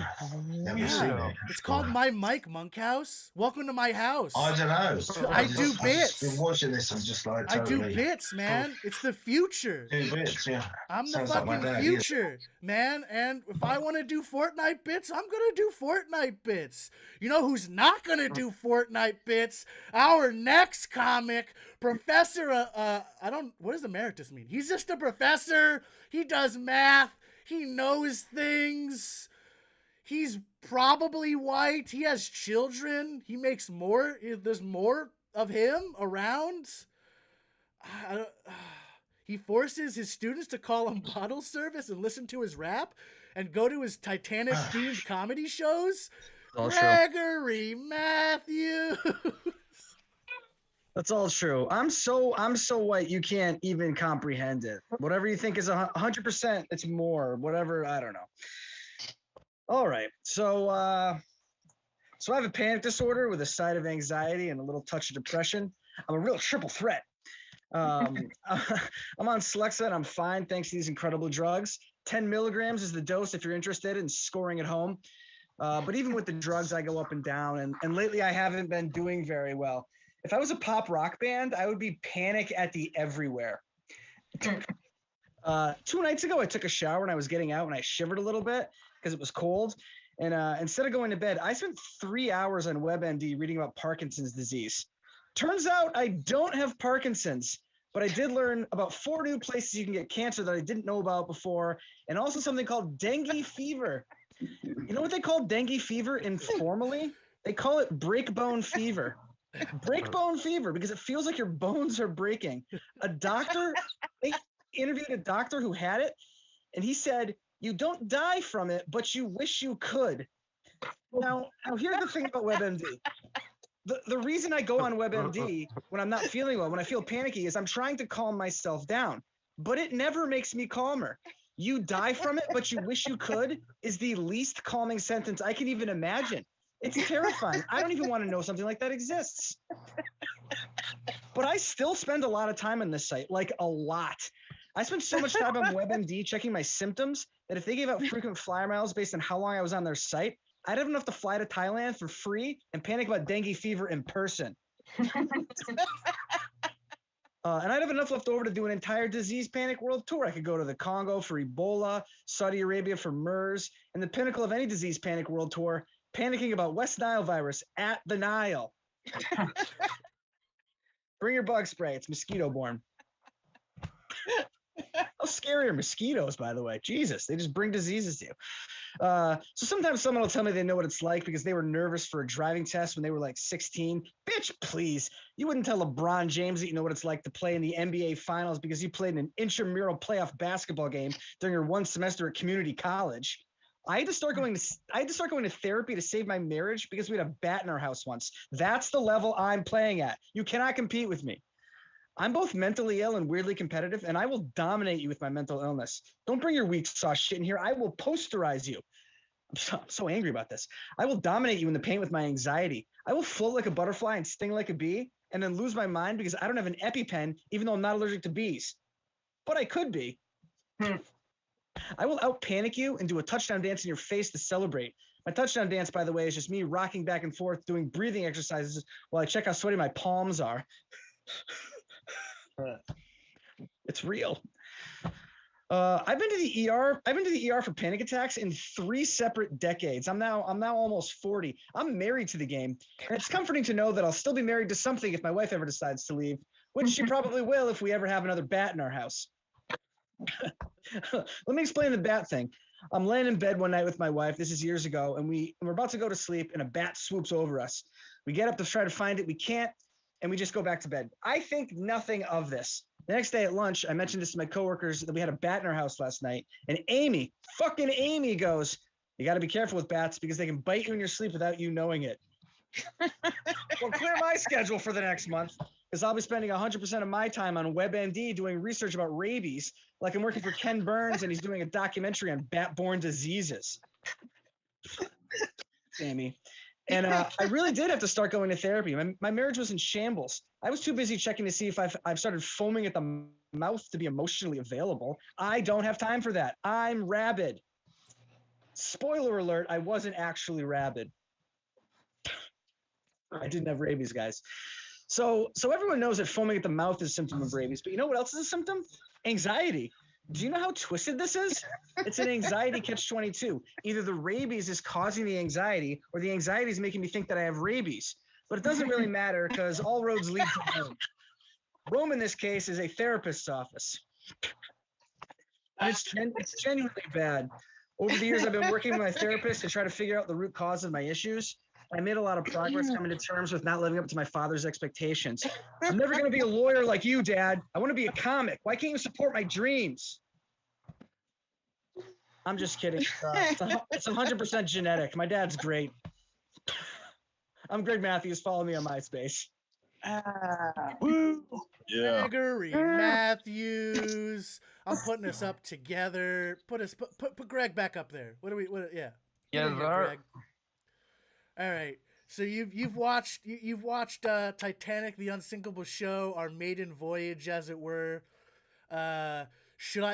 It's called My Mike, Monkhouse. Welcome to my house. I don't know. I do bits. I've been watching this. I'm just like totally... I do bits, man. It's the future. Do bits, yeah. I'm the fucking future, man. And if I want to do Fortnite bits, I'm gonna do Fortnite bits. You know who's not gonna do Fortnite bits? Our next comic, Professor. What does emeritus mean? He's just a professor. He does math. He knows things. He's probably white. He has children. He makes more. There's more of him around. He forces his students to call him bottle service and listen to his rap and go to his Titanic-themed comedy shows. Gregory Matthews. That's all true. I'm so white you can't even comprehend it. Whatever you think is 100%, it's more. Whatever, I don't know. All right, so I have a panic disorder with a side of anxiety and a little touch of depression. I'm a real triple threat. I'm on Celexa and I'm fine thanks to these incredible drugs. 10 milligrams is the dose if you're interested in scoring at home. But even with the drugs, I go up and down, and lately I haven't been doing very well. If I was a pop rock band, I would be Panic at the Everywhere. 2 nights ago, I took a shower and I was getting out and I shivered a little bit because it was cold. And instead of going to bed, I spent 3 hours on WebMD reading about Parkinson's disease. Turns out I don't have Parkinson's, but I did learn about 4 new places you can get cancer that I didn't know about before, and also something called dengue fever. You know what they call dengue fever informally? They call it breakbone fever. Breakbone fever because it feels like your bones are breaking. They interviewed a doctor who had it, and he said, you don't die from it, but you wish you could. Now here's the thing about WebMD. The reason I go on WebMD when I'm not feeling well, when I feel panicky, is I'm trying to calm myself down, but it never makes me calmer. You die from it, but you wish you could is the least calming sentence I can even imagine. It's terrifying. I don't even want to know something like that exists. But I still spend a lot of time on this site, like a lot. I spend so much time on WebMD checking my symptoms that if they gave out frequent flyer miles based on how long I was on their site, I'd have enough to fly to Thailand for free and panic about dengue fever in person. And I'd have enough left over to do an entire disease panic world tour. I could go to the Congo for Ebola, Saudi Arabia for MERS, and the pinnacle of any disease panic world tour, panicking about West Nile virus at the Nile. Bring your bug spray. It's mosquito-borne. How scary are mosquitoes, by the way? Jesus, they just bring diseases to you. So sometimes someone will tell me they know what it's like because they were nervous for a driving test when they were like 16. Bitch, please. You wouldn't tell LeBron James that you know what it's like to play in the NBA Finals because you played in an intramural playoff basketball game during your 1 semester at community college. I had to start going to therapy to save my marriage because we had a bat in our house once. That's the level I'm playing at. You cannot compete with me. I'm both mentally ill and weirdly competitive, and I will dominate you with my mental illness. Don't bring your weak sauce shit in here. I will posterize you. I'm so angry about this. I will dominate you in the paint with my anxiety. I will float like a butterfly and sting like a bee, and then lose my mind because I don't have an EpiPen, even though I'm not allergic to bees. But I could be. I will out-panic you and do a touchdown dance in your face to celebrate. My touchdown dance, by the way, is just me rocking back and forth, doing breathing exercises while I check how sweaty my palms are. It's real. I've been to the ER. I've been to the ER for panic attacks in 3 separate decades. I'm now almost 40. I'm married to the game, and it's comforting to know that I'll still be married to something if my wife ever decides to leave, which she probably will if we ever have another bat in our house. Let me explain the bat thing. I'm laying in bed one night with my wife. This is years ago, and we're about to go to sleep, and a bat swoops over us. We get up to try to find it. We can't. And we just go back to bed. I think nothing of this. The next day at lunch, I mentioned this to my coworkers that we had a bat in our house last night. And fucking Amy goes, you got to be careful with bats because they can bite you in your sleep without you knowing it. Well, clear my schedule for the next month because I'll be spending 100% of my time on WebMD doing research about rabies, like I'm working for Ken Burns and he's doing a documentary on bat-borne diseases. Amy. And I really did have to start going to therapy. My marriage was in shambles. I was too busy checking to see if I've started foaming at the mouth to be emotionally available. I don't have time for that. I'm rabid. Spoiler alert, I wasn't actually rabid. I didn't have rabies, guys. So everyone knows that foaming at the mouth is a symptom of rabies. But you know what else is a symptom? Anxiety. Do you know how twisted this is? It's an anxiety catch-22. Either the rabies is causing the anxiety or the anxiety is making me think that I have rabies. But it doesn't really matter because all roads lead to Rome. Rome in this case is a therapist's office. And it's genuinely bad. Over the years, I've been working with my therapist to try to figure out the root cause of my issues. I made a lot of progress coming to terms with not living up to my father's expectations. I'm never going to be a lawyer like you, Dad. I want to be a comic. Why can't you support my dreams? I'm just kidding. It's 100% genetic. My dad's great. I'm Greg Matthews. Follow me on MySpace. Woo! Yeah. Gregory Matthews. I'm putting us up together. Put Greg back up there. What? Yeah. Get Yes, in here, sir. Greg. All right. So you've watched Titanic, the Unsinkable Show, our maiden voyage, as it were. Should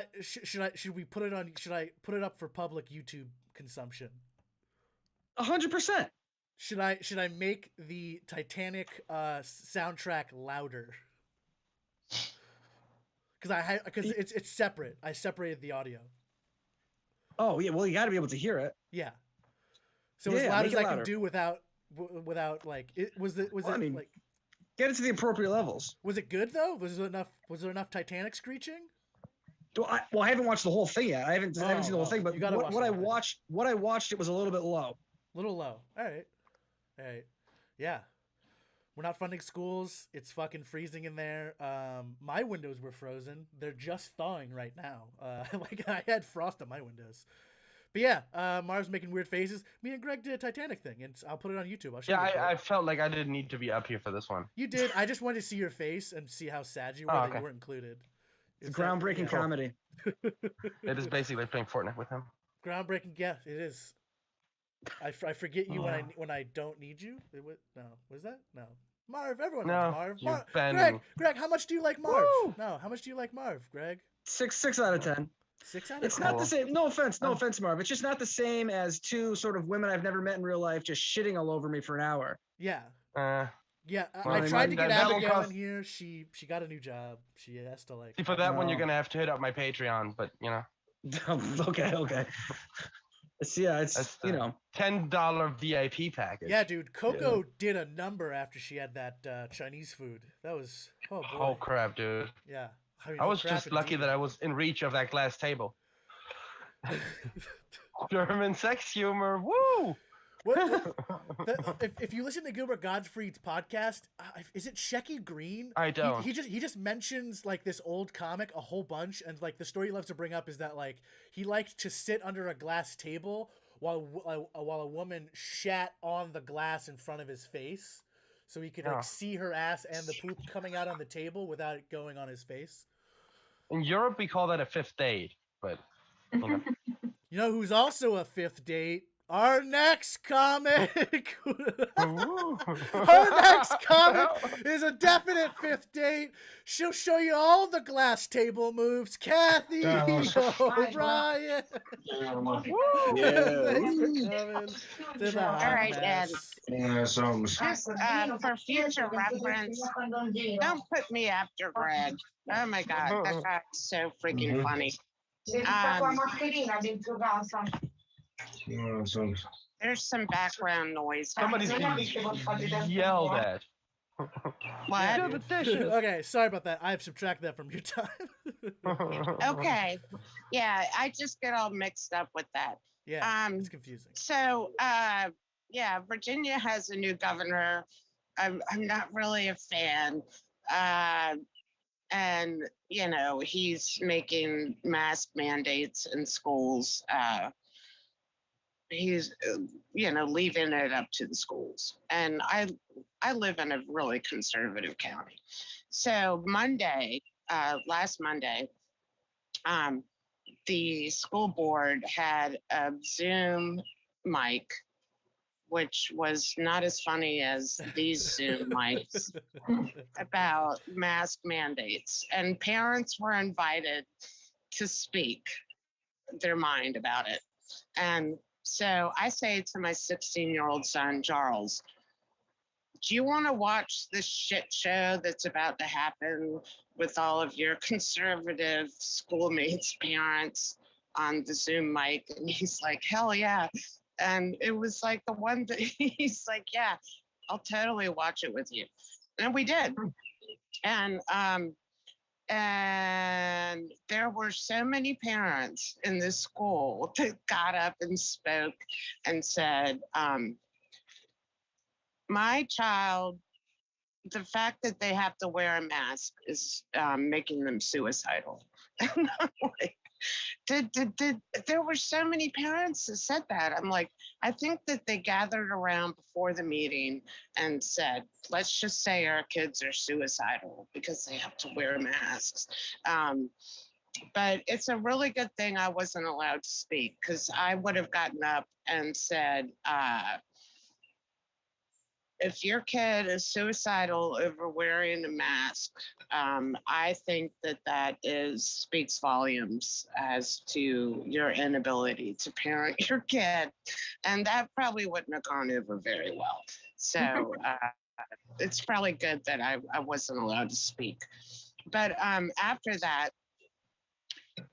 we put it on? Should I put it up for public YouTube consumption? 100%. Should I make the Titanic soundtrack louder? Because it's separate. I separated the audio. Oh yeah, well you got to be able to hear it. Yeah. So Yeah, as loud make as it I louder. can do without like it was it Well, I mean, like get it to the appropriate levels. was it good though? Was there enough Titanic screeching? Well, I haven't watched the whole thing yet. I haven't seen the whole thing, but you gotta watch what the I whole thing. watched, it was a little bit low. Little low. All right. Yeah. We're not funding schools. It's fucking freezing in there. My windows were frozen. They're just thawing right now. Like I had frost on my windows. But yeah, Marv's making weird faces. Me and Greg did a Titanic thing, and I'll put it on YouTube. I'll show you. I felt like I didn't need to be up here for this one. You did. I just wanted to see your face and see how sad you were that you weren't included. It's groundbreaking comedy. It is basically playing Fortnite with him. Groundbreaking, yeah, it is. I forget you when I don't need you. Was that? No. Marv, everyone loves Marv. Greg, how much do you like Marv? Woo! No, how much do you like Marv, Greg? 6 out of 10. 6 out of 10. It's not the same. No offense, Marv. It's just not the same as two sort of women I've never met in real life just shitting all over me for an hour. Yeah. Yeah, well, I tried to get Abigail in here. She got a new job. She has to like. See, for that one, you're gonna have to hit up my Patreon, but you know. Okay. It's $10 VIP package. Yeah, dude. Coco did a number after she had that Chinese food. That was boy. Oh crap, dude. Yeah. I was just lucky that I was in reach of that glass table. German sex humor, woo! If you listen to Gilbert Gottfried's podcast, is it Shecky Green? I don't. He just mentions like this old comic a whole bunch, and like the story he loves to bring up is that like he liked to sit under a glass table while a woman shat on the glass in front of his face, so he could like see her ass and the poop coming out on the table without it going on his face. In Europe, we call that a fifth date, but you know who's also a fifth date? Our next comic. Our next comic is a definite fifth date. She'll show you all the glass table moves. Kathy O'Brien. Thanks for coming to the All right, Ed. Just for future reference, don't put me after Greg. Oh my God, that guy's so freaking funny. There's some background noise. Somebody's yelled at. What? Okay, sorry about that. I've subtracted that from your time. Okay. Yeah, I just get all mixed up with that. Yeah, it's confusing. So, yeah, Virginia has a new governor. I'm not really a fan. And, you know, he's making mask mandates in schools. He's, you know, leaving it up to the schools. And I live in a really conservative county. So Monday, last Monday, the school board had a Zoom mic, which was not as funny as these Zoom mics, about mask mandates. And parents were invited to speak their mind about it. And so I say to my 16-year-old son, Charles, do you want to watch this shit show that's about to happen with all of your conservative schoolmates' parents on the Zoom mic? And he's like, hell yeah. And it was like the one that he's like, yeah, I'll totally watch it with you. And we did. And there were so many parents in this school that got up and spoke and said, my child, the fact that they have to wear a mask is making them suicidal. And I'm like, There were so many parents that said that. I'm like, I think that they gathered around before the meeting and said, let's just say our kids are suicidal because they have to wear masks. But it's a really good thing I wasn't allowed to speak, because I would have gotten up and said, if your kid is suicidal over wearing a mask, I think that speaks volumes as to your inability to parent your kid, and that probably wouldn't have gone over very well. So it's probably good that I wasn't allowed to speak. But after that,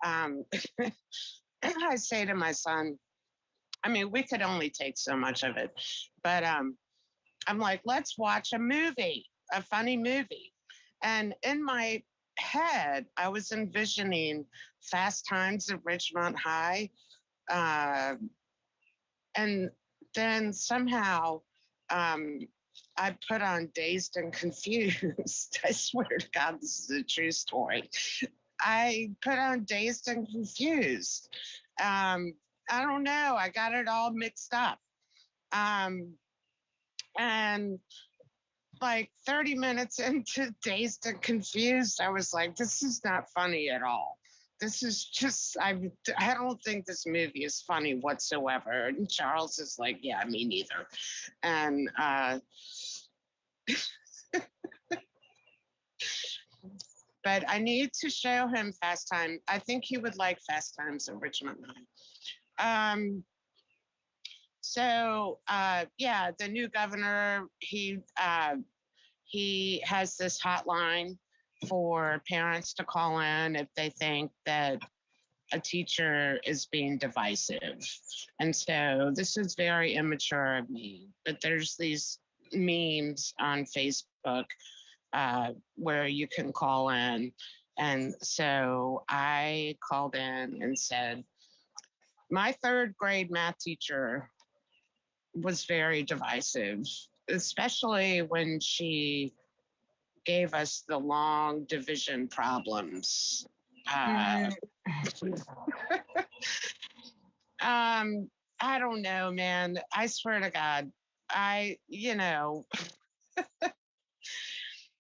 I say to my son, I mean, we could only take so much of it, but I'm like, let's watch a movie, a funny movie. And in my head, I was envisioning Fast Times at Ridgemont High. And then somehow I put on Dazed and Confused. I swear to God, this is a true story. I put on Dazed and Confused. I don't know. I got it all mixed up. And like 30 minutes into Dazed and Confused, I was like, this is not funny at all. This is just, I don't think this movie is funny whatsoever. And Charles is like, yeah, me neither. And but I need to show him Fast Time. I think he would like Fast Times at Ridgemont High. So yeah, the new governor, he has this hotline for parents to call in if they think that a teacher is being divisive. And so this is very immature of me, but there's these memes on Facebook where you can call in. And so I called in and said, my third grade math teacher was very divisive, especially when she gave us the long division problems. I don't know, man. I swear to God,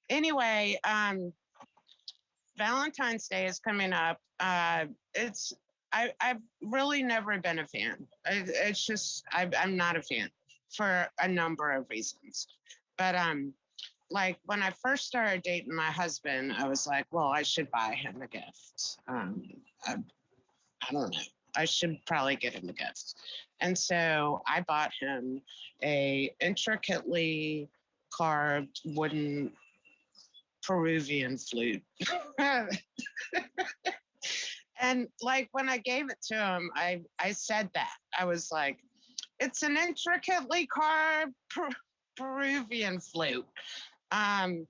anyway, Valentine's Day is coming up. I've really never been a fan. It's just I'm not a fan for a number of reasons. But like when I first started dating my husband, I was like, well, I should buy him a gift. I don't know. I should probably get him a gift. And so I bought him a intricately carved wooden Peruvian flute. And like when I gave it to him, I said that. I was like, it's an intricately carved Peruvian flute. And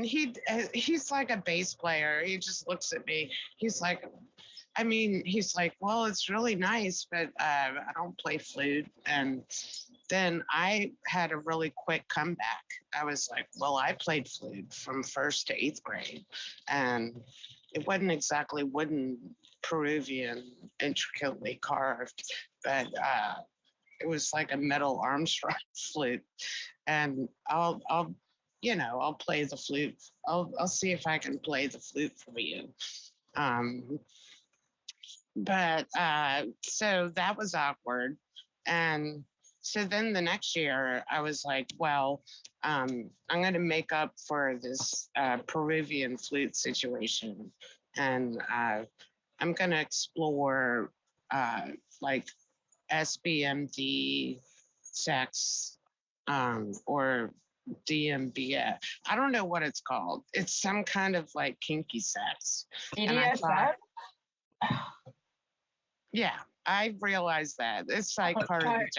he's like a bass player. He just looks at me. He's like, well, it's really nice, but I don't play flute. And then I had a really quick comeback. I was like, well, I played flute from 1st to 8th grade. And it wasn't exactly wooden Peruvian, intricately carved, but it was like a metal Armstrong flute. And I'll play the flute. I'll see if I can play the flute for you. But so that was awkward. And so then the next year I was like, well, I'm going to make up for this Peruvian flute situation. And I'm going to explore like SBMD sex or DMBF. I don't know what it's called. It's some kind of like kinky sex. And I thought, yeah, I realized that. It's like part of the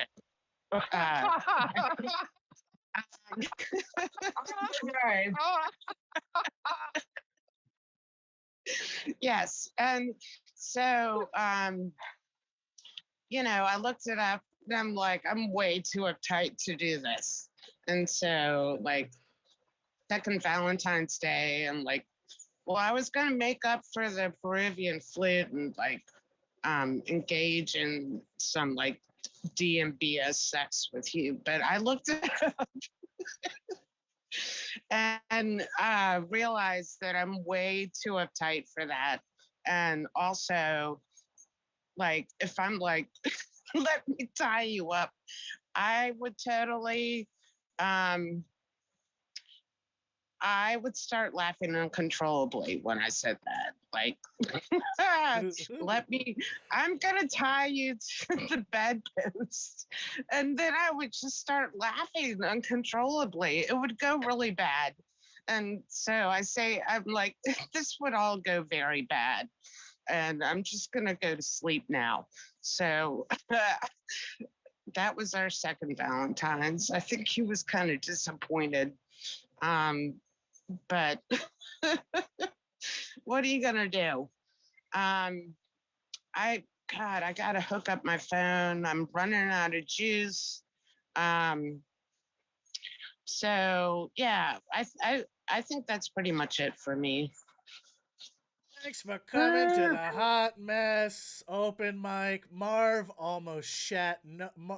yes. And so, I looked it up and I'm like, I'm way too uptight to do this. And so, like, second Valentine's Day and like Well, I was gonna make up for the Peruvian flute and like engage in some like DMBS sex with you, but I looked it up and realized that I'm way too uptight for that. And also, like, if I'm like, let me tie you up, I would totally um I would start laughing uncontrollably when I said that. Like, let me, I'm going to tie you to the bedpost. And then I would just start laughing uncontrollably. It would go really bad. And so I'm like, this would all go very bad. And I'm just going to go to sleep now. So that was our second Valentine's. I think he was kind of disappointed. But what are you gonna do? I gotta hook up my phone. I'm running out of juice. So yeah, I think that's pretty much it for me. Thanks for coming to the Hot Mess open mic. Marv almost shat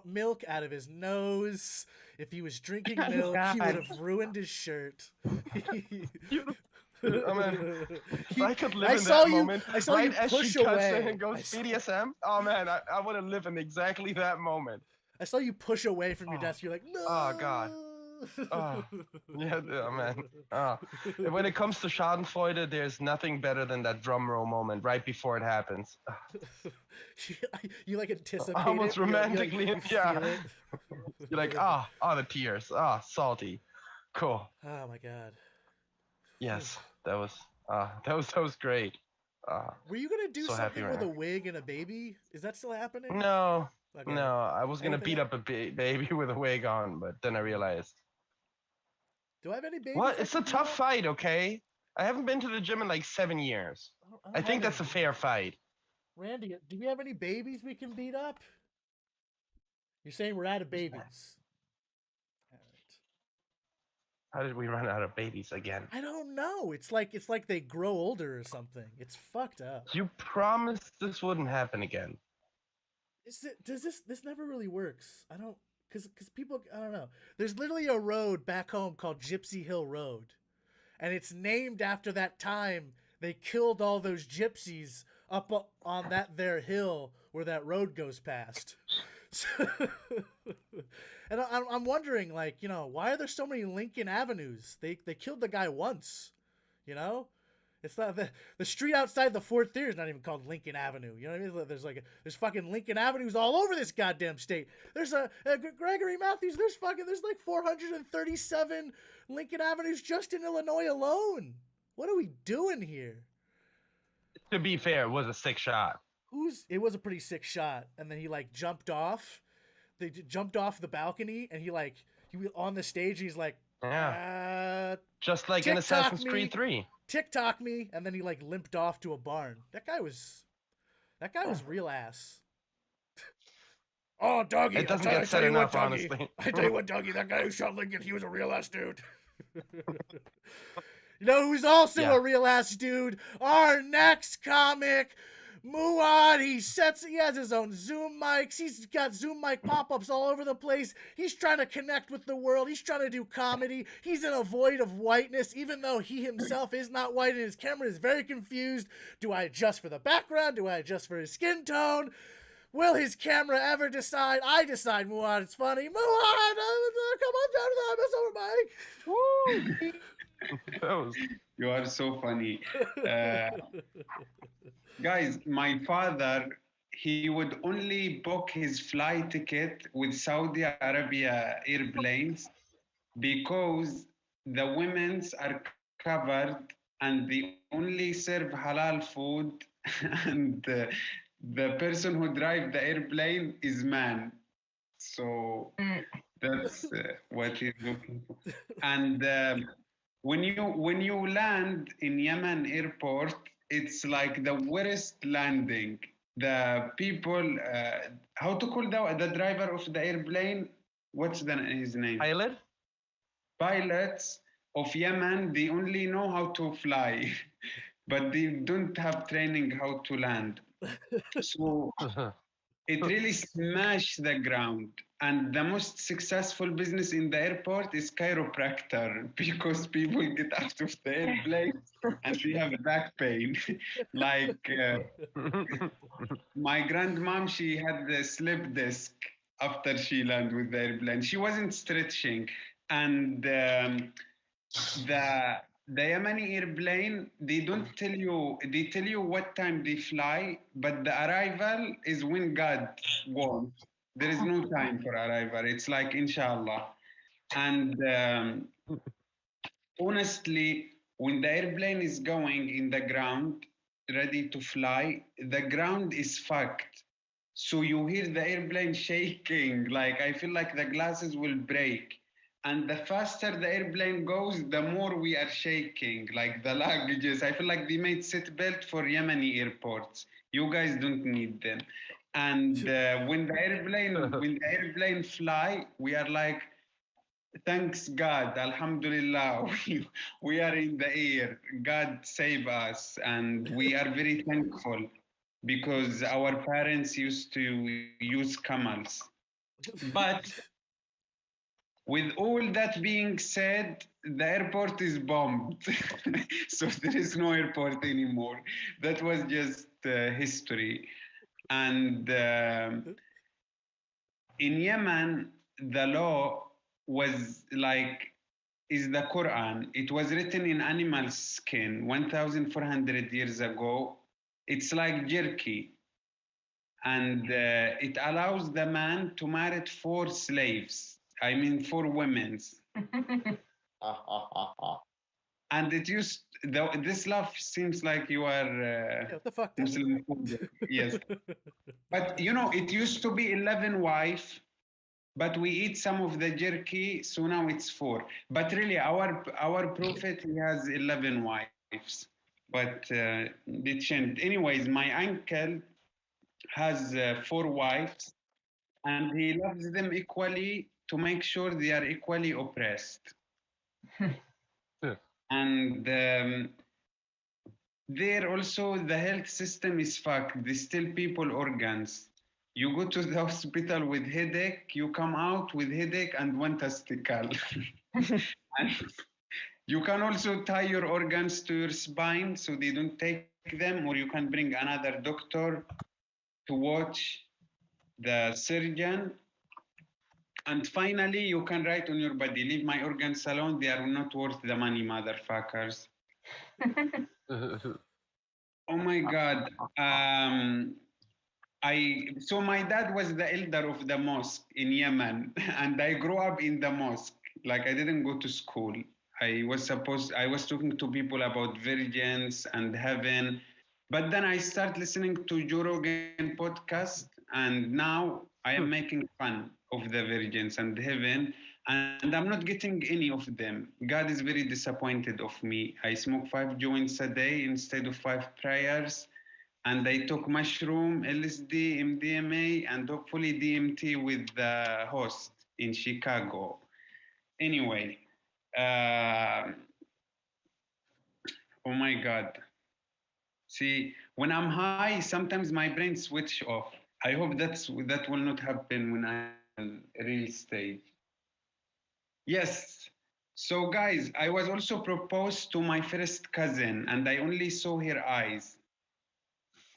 milk out of his nose. If he was drinking milk, he would have ruined his shirt. I could live in that moment. I saw you as push she cuts away. and goes BDSM. Oh man, I would have lived in exactly that moment. I saw you push away from your desk. You're like, no. Oh god. Oh, yeah, man. When it comes to Schadenfreude, there's nothing better than that drum roll moment right before it happens. You like anticipate almost it. romantically, you feel it. You're like, the tears, salty, cool. Oh my god. Yes, that was great. Were you gonna do so something with right a wig and a baby? Is that still happening? No, okay. no. I was gonna beat up a baby with a wig on, but then I realized. Do I have any babies? What? It's a tough fight, okay? I haven't been to the gym in like 7 years. I think that's a fair fight. Randy, do we have any babies we can beat up? You're saying we're out of babies. How did we run out of babies again? I don't know. It's like they grow older or something. It's fucked up. You promised this wouldn't happen again. This never really works. I don't because people, I don't know. There's literally a road back home called Gypsy Hill Road, and it's named after that time they killed all those gypsies up on that there hill where that road goes past. And I'm wondering, like, why are there so many Lincoln Avenues? They killed the guy once, It's not the street outside the Ford Theater is not even called Lincoln Avenue. You know what I mean? There's fucking Lincoln Avenues all over this goddamn state. There's a Gregory Matthews. There's like 437 Lincoln Avenues just in Illinois alone. What are we doing here? To be fair, it was a sick shot. It was a pretty sick shot, and then he like jumped off. They jumped off the balcony, and he was on the stage. And he's like, just like in Assassin's Creed 3. TikTok me, and then he like limped off to a barn. That guy was real ass. Oh, Dougie, it doesn't get said enough, honestly. I tell you what, Dougie, that guy who shot Lincoln, he was a real ass dude. You know who's also a real ass dude? Our next comic, Muad. He has his own Zoom mics. He's got Zoom mic pop-ups all over the place. He's trying to connect with the world. He's trying to do comedy. He's in a void of whiteness, even though he himself is not white, and his camera is very confused. Do I adjust for the background? Do I adjust for his skin tone? Will his camera ever decide? I decide, Muad, it's funny. Muad, come on down to the episode, Mike. Woo! You are so funny. Guys, my father, he would only book his flight ticket with Saudi Arabia airplanes because the women's are covered and they only serve halal food and the person who drives the airplane is man. So that's what he's looking for. And when you land in Yemen airport, it's like the worst landing. The people, how to call the driver of the airplane? What's his name? Pilot. Pilots. of Yemen, they only know how to fly, but they don't have training how to land. So it really smashed the ground. And the most successful business in the airport is chiropractor because people get out of the airplane and they have back pain. Like my grandmom, she had the slip disc after she landed with the airplane. She wasn't stretching. And the Yemeni airplane, they don't tell you, they tell you what time they fly, but the arrival is when God wants. There is no time for arrival. It's like inshallah. And honestly, when the airplane is going in the ground, ready to fly, the ground is fucked. So you hear the airplane shaking. Like I feel like the glasses will break. And the faster the airplane goes, the more we are shaking. Like the luggages. I feel like they made seatbelt for Yemeni airports. You guys don't need them. And when the airplane fly, we are like, thanks God, Alhamdulillah, we are in the air. God save us, and we are very thankful because our parents used to use camels. But with all that being said, the airport is bombed, so there is no airport anymore. That was just history, and in Yemen, the law was like is the Quran. It was written in animal skin 1,400 years ago. It's like jerky. And it allows the man to marry 4 slaves. I mean, 4 women. And it used, this laugh seems like you are what the fuck? Muslim. Yes. But you know, it used to be 11 wife, but we eat some of the jerky, so now it's 4. But really, our prophet, he has 11 wives, but they changed. Anyways, my uncle has 4 wives, and he loves them equally to make sure they are equally oppressed. And there also the health system is fucked. They steal people organs. You go to the hospital with headache, you come out with headache and one testicle. And you can also tie your organs to your spine so they don't take them, or you can bring another doctor to watch the surgeon. And finally, you can write on your body, leave my organs alone, they are not worth the money, motherfuckers. Oh my God. So my dad was the elder of the mosque in Yemen, and I grew up in the mosque. Like I didn't go to school. I was talking to people about virgins and heaven, but then I start listening to Joe Rogan podcast, and now I am making fun of the virgins and heaven, and I'm not getting any of them. God is very disappointed of me. I smoke 5 joints a day instead of 5 prayers. And I took mushroom, LSD, MDMA, and hopefully DMT with the host in Chicago. Anyway, oh my God. See, when I'm high, sometimes my brain switch off. I hope that will not happen when I'm on real stage. Yes. So guys, I was also proposed to my first cousin, and I only saw her eyes.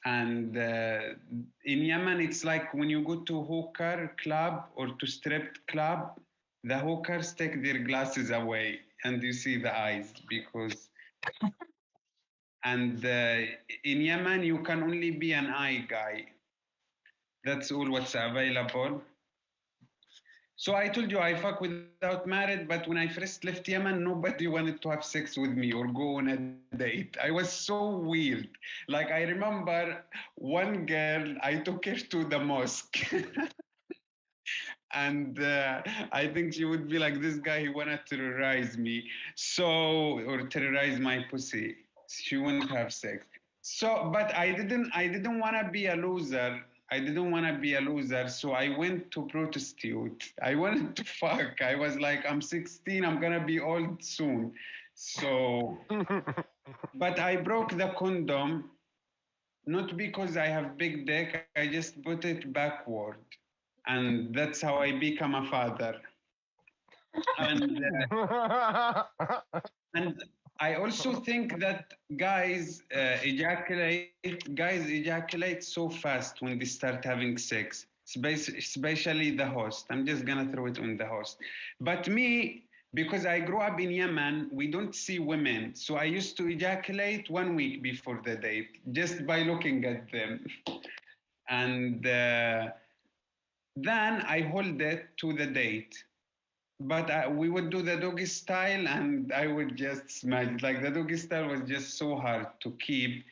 And in Yemen, it's like when you go to hookah club or to strip club, the hookers take their glasses away and you see the eyes because. And in Yemen, you can only be an eye guy. That's all what's available. So I told you I fuck without married, but when I first left Yemen, nobody wanted to have sex with me or go on a date. I was so weird. Like I remember one girl, I took her to the mosque. And I think she would be like, this guy, he wanna terrorize me. Or terrorize my pussy. She wouldn't have sex. So, but I didn't wanna be a loser. I didn't want to be a loser, so I went to prostitute. I wanted to fuck. I was like, I'm 16, I'm gonna be old soon. So, but I broke the condom, not because I have big dick, I just put it backward. And that's how I become a father. And and I also think that guys ejaculate so fast when they start having sex, especially the host. I'm just gonna throw it on the host. But me, because I grew up in Yemen, we don't see women, so I used to ejaculate 1 week before the date just by looking at them, and then I hold it to the date. But we would do the doggy style, and I would just smash. Like the doggy style was just so hard to keep.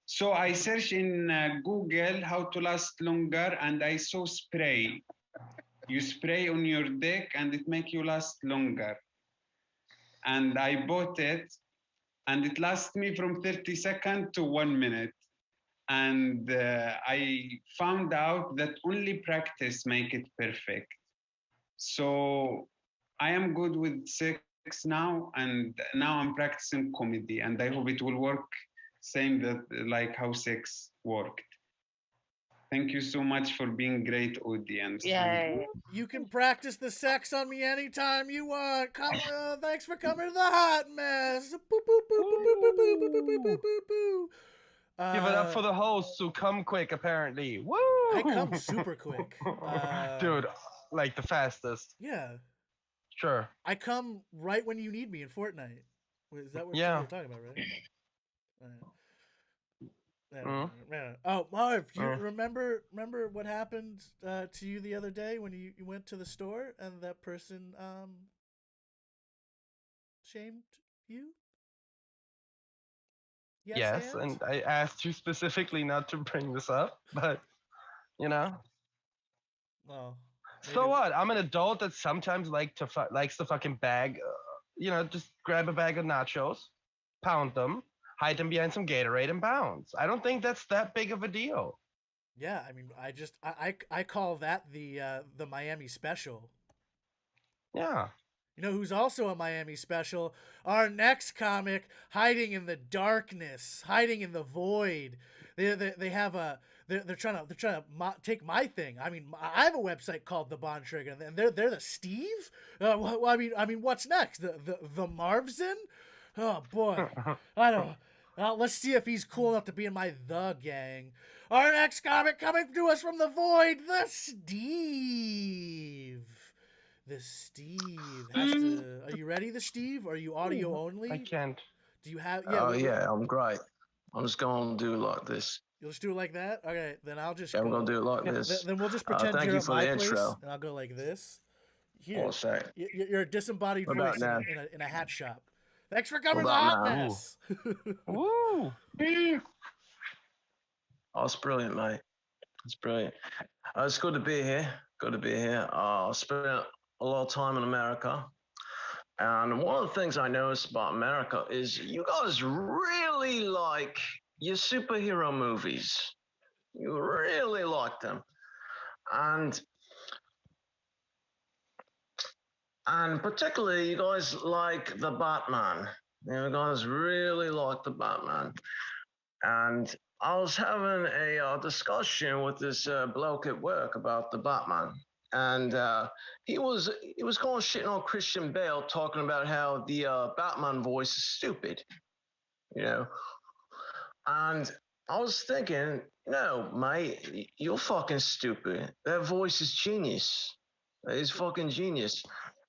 So I searched in Google how to last longer, and I saw spray. You spray on your dick, and it make you last longer. And I bought it, and it lasts me from 30 seconds to 1 minute. And I found out that only practice make it perfect. So I am good with sex now, and now I'm practicing comedy, and I hope it will work same that like how sex worked. Thank you so much for being great audience. Yay. You can practice the sex on me anytime you want. Come, thanks for coming to the hot mess. Boop, boop, boop, boop, boop, boop, boop, boop, boop, boop, boop, boop. Give it up for the hosts who come quick, apparently. Woo! I come super quick. Dude, like the fastest. Yeah. Sure. I come right when you need me in Fortnite. Is that what Yeah. you're talking about, right? Oh, Marv, you remember what happened to you the other day when you went to the store and that person shamed you? Yes, and I asked you specifically not to bring this up, but you know. Well, so what? I'm an adult that sometimes likes to fucking bag, just grab a bag of nachos, pound them, hide them behind some Gatorade, and bounce. I don't think that's that big of a deal. Yeah, I mean, I call that the Miami Special. Yeah. You know who's also a Miami Special? Our next comic, hiding in the darkness, hiding in the void. They have a they're trying to take my thing. I mean, I have a website called the Bond Trigger, and they're the Steve. Well, I mean, what's next? The Marvin? Oh boy, I don't. Let's see if he's cool enough to be in my The Gang. Our next comic coming to us from the void, the Steve. The Steve has to. Are you ready, the Steve? Are you audio only? I can't. Do you have? Yeah. Oh yeah, I'm great. I'm just gonna do it like this. You'll just do it like that. Okay, then I'll just. Yeah, I'm gonna do it like this. Then we'll just pretend thank you're you at for my the place, intro. and I'll go like this. Here, What's that? You're a disembodied What about voice now? in a hat shop. Thanks for coming to the What hot about now? mess. Woo! Oh, it's brilliant, mate. It's brilliant. It's good to be here. Good to be here. I spent a lot of time in America. And one of the things I noticed about America is you guys really like your superhero movies. You really like them. And particularly you guys like the Batman. You guys really like the Batman. And I was having a discussion with this bloke at work about the Batman, and he was kind of shitting on Christian Bale, talking about how the Batman voice is stupid, you know. And I was thinking, no, mate, you're fucking stupid. That voice is genius. It's fucking genius.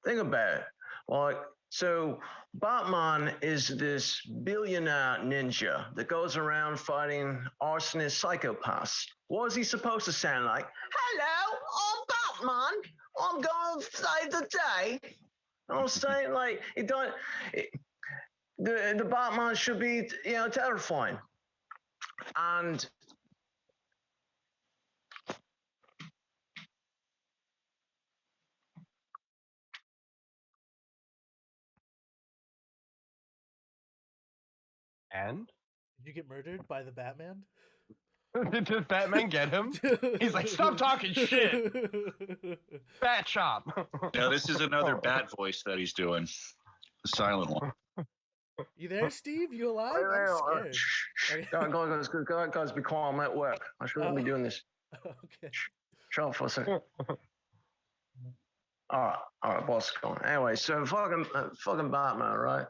Think about it. Like, so Batman is this billionaire ninja that goes around fighting arsonist psychopaths. What is he supposed to sound like? Hello, I'm Batman. I'm going to save the day. I'm saying, like, the Batman should be, terrifying. And Did you get murdered by the Batman? Did Batman get him? He's like, stop talking shit. Bat chop. Now this is another bat voice that he's doing. The silent one. You there, Steve? You alive? I'm scared. Guys, be quiet. I'm at work. I shouldn't be doing this. Okay. Shut up for a second. All right, boss, go on. Anyway, so fucking Batman, right?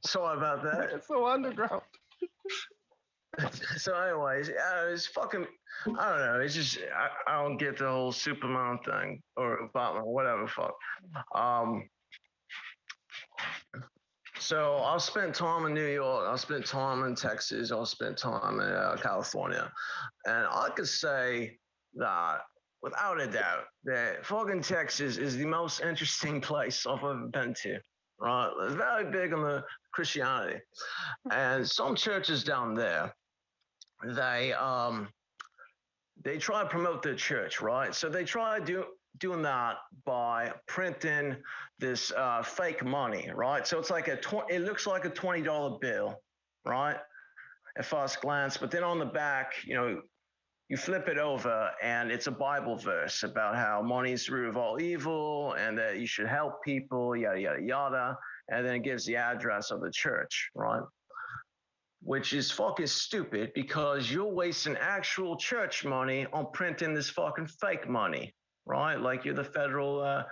Sorry about that. It's so underground. So, anyways, it's fucking. I don't know. It's just I don't get the whole Superman thing or Batman, whatever. Fuck. So I'll spend time in New York. I'll spend time in Texas. I'll spend time in California, and I could say that without a doubt that fucking Texas is the most interesting place I've ever been to. Right, it's very big on the Christianity, and some churches down there, they try to promote their church, right? So they try doing that by printing this fake money, right? So it's like it looks like a $20 bill, right, at first glance, but then on the back, you flip it over and it's a Bible verse about how money is the root of all evil and that you should help people, yada, yada, yada. And then it gives the address of the church, right? Which is fucking stupid because you're wasting actual church money on printing this fucking fake money, right? Like you're the Federal,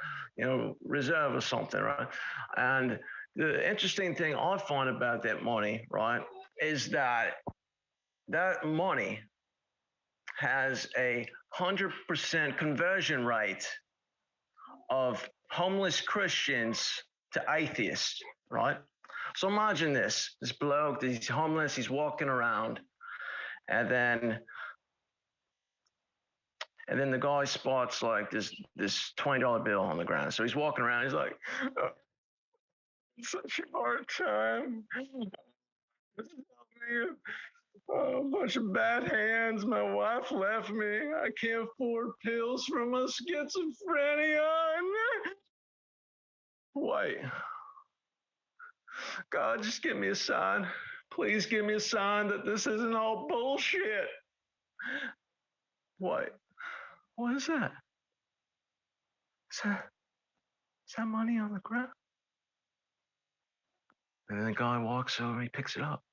Reserve or something, right? And the interesting thing I find about that money, right, is that money has a 100% conversion rate of homeless Christians to atheists, right? So imagine this bloke, he's homeless, he's walking around, and then the guy spots like this $20 bill on the ground. So he's walking around, he's like, such a hard time. A bunch of bad hands. My wife left me. I can't afford pills for my schizophrenia. Wait. God, just give me a sign. Please give me a sign that this isn't all bullshit. Wait. What is that? Is that money on the ground? And then the guy walks over, he picks it up.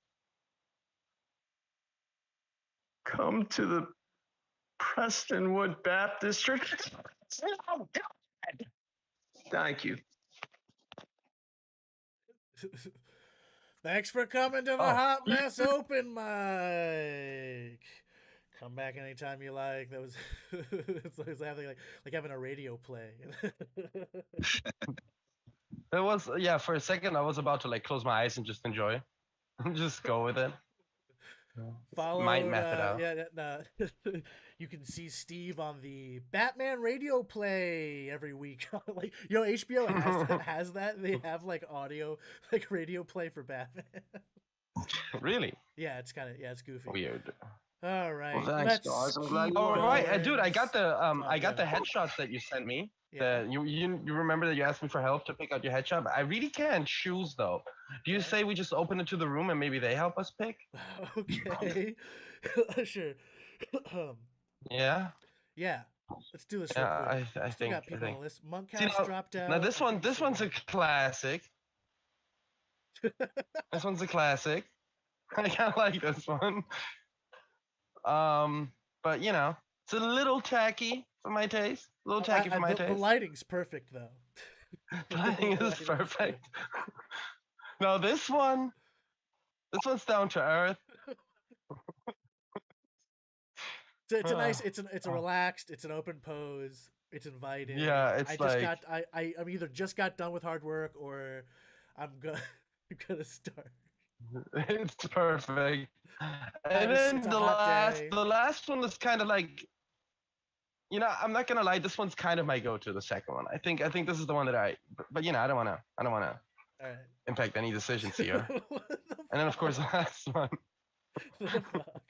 Come to the Prestonwood Baptist Church. Oh, God. Thank you. Thanks for coming to the Hot Mess Open Mic. Come back anytime you like. That was it's having like having a radio play. It was, yeah, for a second I was about to like close my eyes and just enjoy. Just go with it. Follow, Might map it out. Yeah, you can see Steve on the Batman radio play every week. Like, HBO has that. They have like audio, like radio play for Batman. Really? Yeah, it's goofy. Weird. All right. Well, thanks, guys. I'm glad. Oh right, dude, I got the headshots that you sent me. Yeah. You remember that you asked me for help to pick out your headshot? I really can't choose though. Do you say we just open it to the room and maybe they help us pick? Okay. Sure. Yeah. Yeah. Let's do this. Real Yeah, quick. I think. Got people on the list. Monkhouse See, dropped out. now this one's a classic. This one's a classic. I kind of like this one. But it's a little tacky for my taste. A little tacky for my taste. The lighting's perfect though. The lighting is perfect. No, this one's down to earth. It's a nice. It's a relaxed. It's an open pose. It's inviting. Yeah, it's I'm either just got done with hard work or I'm gonna start. It's perfect. And then the last one is kind of like, I'm not gonna lie, this one's kind of my go-to, the second one. I think this is the one that I don't wanna impact any decisions here. And then of course the last one. The fuck?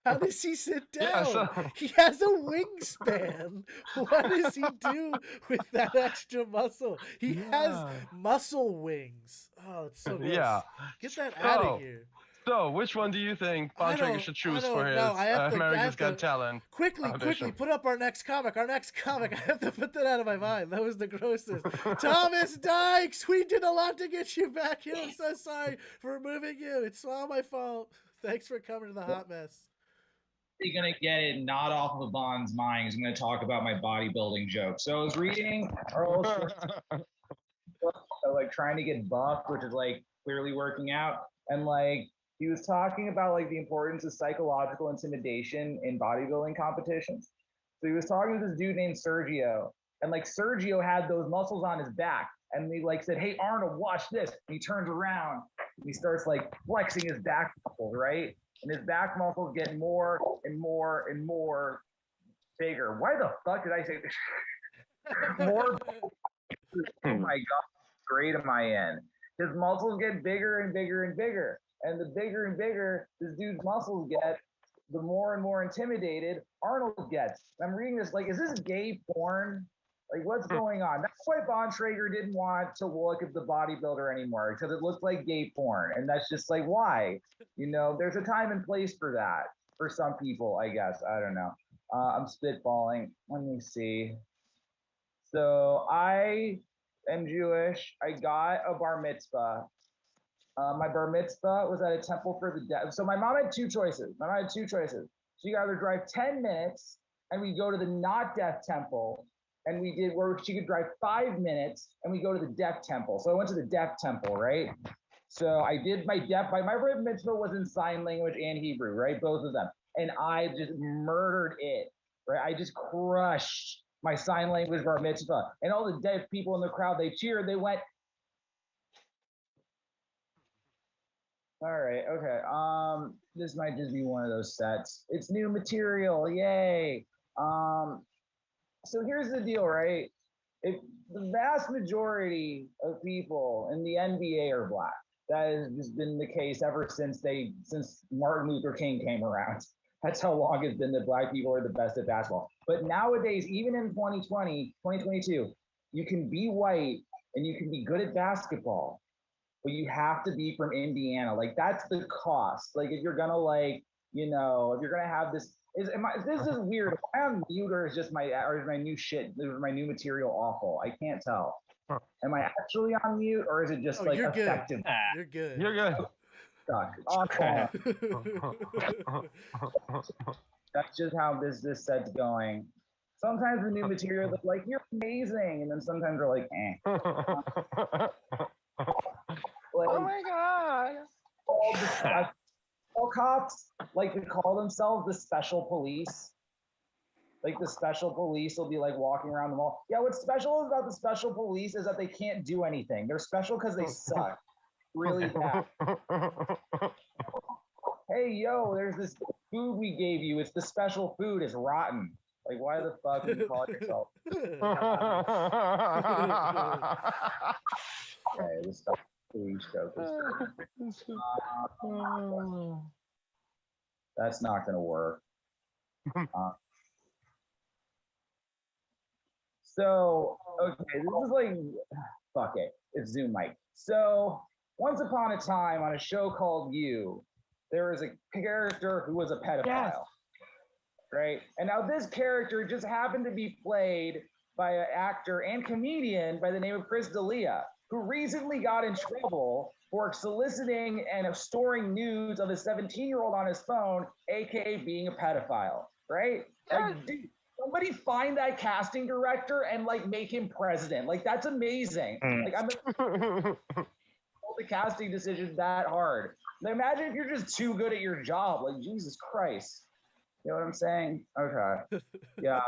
How does he sit down? Yeah, He has a wingspan. What does he do with that extra muscle? He has muscle wings. Oh, it's so gross. Yeah. Get that out of here. So, which one do you think Bontrager should choose for his America's Got Talent? Quickly, put up our next comic. I have to put that out of my mind. That was the grossest. Thomas Dykes, we did a lot to get you back here. I'm so sorry for removing you. It's all my fault. Thanks for coming to the hot mess. You're gonna get it not off of Bond's mind. I'm gonna talk about my bodybuilding joke. So I was reading Earl like trying to get buff, which is like clearly working out, and like he was talking about like the importance of psychological intimidation in bodybuilding competitions. So he was talking to this dude named Sergio, and like Sergio had those muscles on his back, and he like said, "Hey Arnold, watch this." And he turns around and he starts like flexing his back muscles, right? And his back muscles get more and more and more bigger. Why the fuck did I say this? More? Oh my god, great on my end. His muscles get bigger and bigger and bigger. And the bigger and bigger this dude's muscles get, the more and more intimidated Arnold gets. I'm reading this like, is this gay porn? Like, what's going on? That's why Bontrager didn't want to look at the bodybuilder anymore, because it looked like gay porn. And that's just like, why? You know, there's a time and place for that. For some people, I guess. I don't know. I'm spitballing. Let me see. So I am Jewish. I got a bar mitzvah. My bar mitzvah was at a temple for the deaf. So my mom had two choices. She could either drive 10 minutes and we go to the not deaf temple, and we did where she could drive 5 minutes and we go to the deaf temple. So I went to the deaf temple, right? So I did my bar mitzvah was in sign language and Hebrew, right? Both of them. And I just murdered it, right? I just crushed my sign language bar mitzvah. And all the deaf people in the crowd, they cheered, they went, all right, okay. This might just be one of those sets. It's new material, yay. So here's the deal, right? If the vast majority of people in the NBA are black, that has just been the case ever since Martin Luther King came around. That's how long it's been that black people are the best at basketball. But nowadays, even in 2020, 2022, you can be white and you can be good at basketball, but you have to be from Indiana. Like, that's the cost. Like, if you're gonna if you're gonna have this, this is weird. Am I on mute, or is just my new material awful? I can't tell. Am I actually on mute, or is it just you're effective? Good. You're good. That's just how this set's going. Sometimes the new material is like, you're amazing, and then sometimes they're like, eh. Oh my god. All cops like to call themselves the special police. Like, the special police will be like walking around the mall. Yeah, what's special about the special police is that they can't do anything. They're special because they suck really bad. Hey, yo, there's this food we gave you. It's the special food. It's rotten. Like, why the fuck would you call it yourself? Okay, this stuff. That's not gonna work. So, okay, this is like, fuck it, it's Zoom mic. So, once upon a time on a show called You, there was a character who was a pedophile, right? And now this character just happened to be played by an actor and comedian by the name of Chris D'Elia, who recently got in trouble for soliciting and storing nudes of a 17-year-old on his phone, aka being a pedophile, right? Like, dude, somebody find that casting director and like make him president. Like, that's amazing. Like, I'm the casting decisions that hard. Now, imagine if you're just too good at your job. Like, Jesus Christ. You know what I'm saying? Okay. Yeah.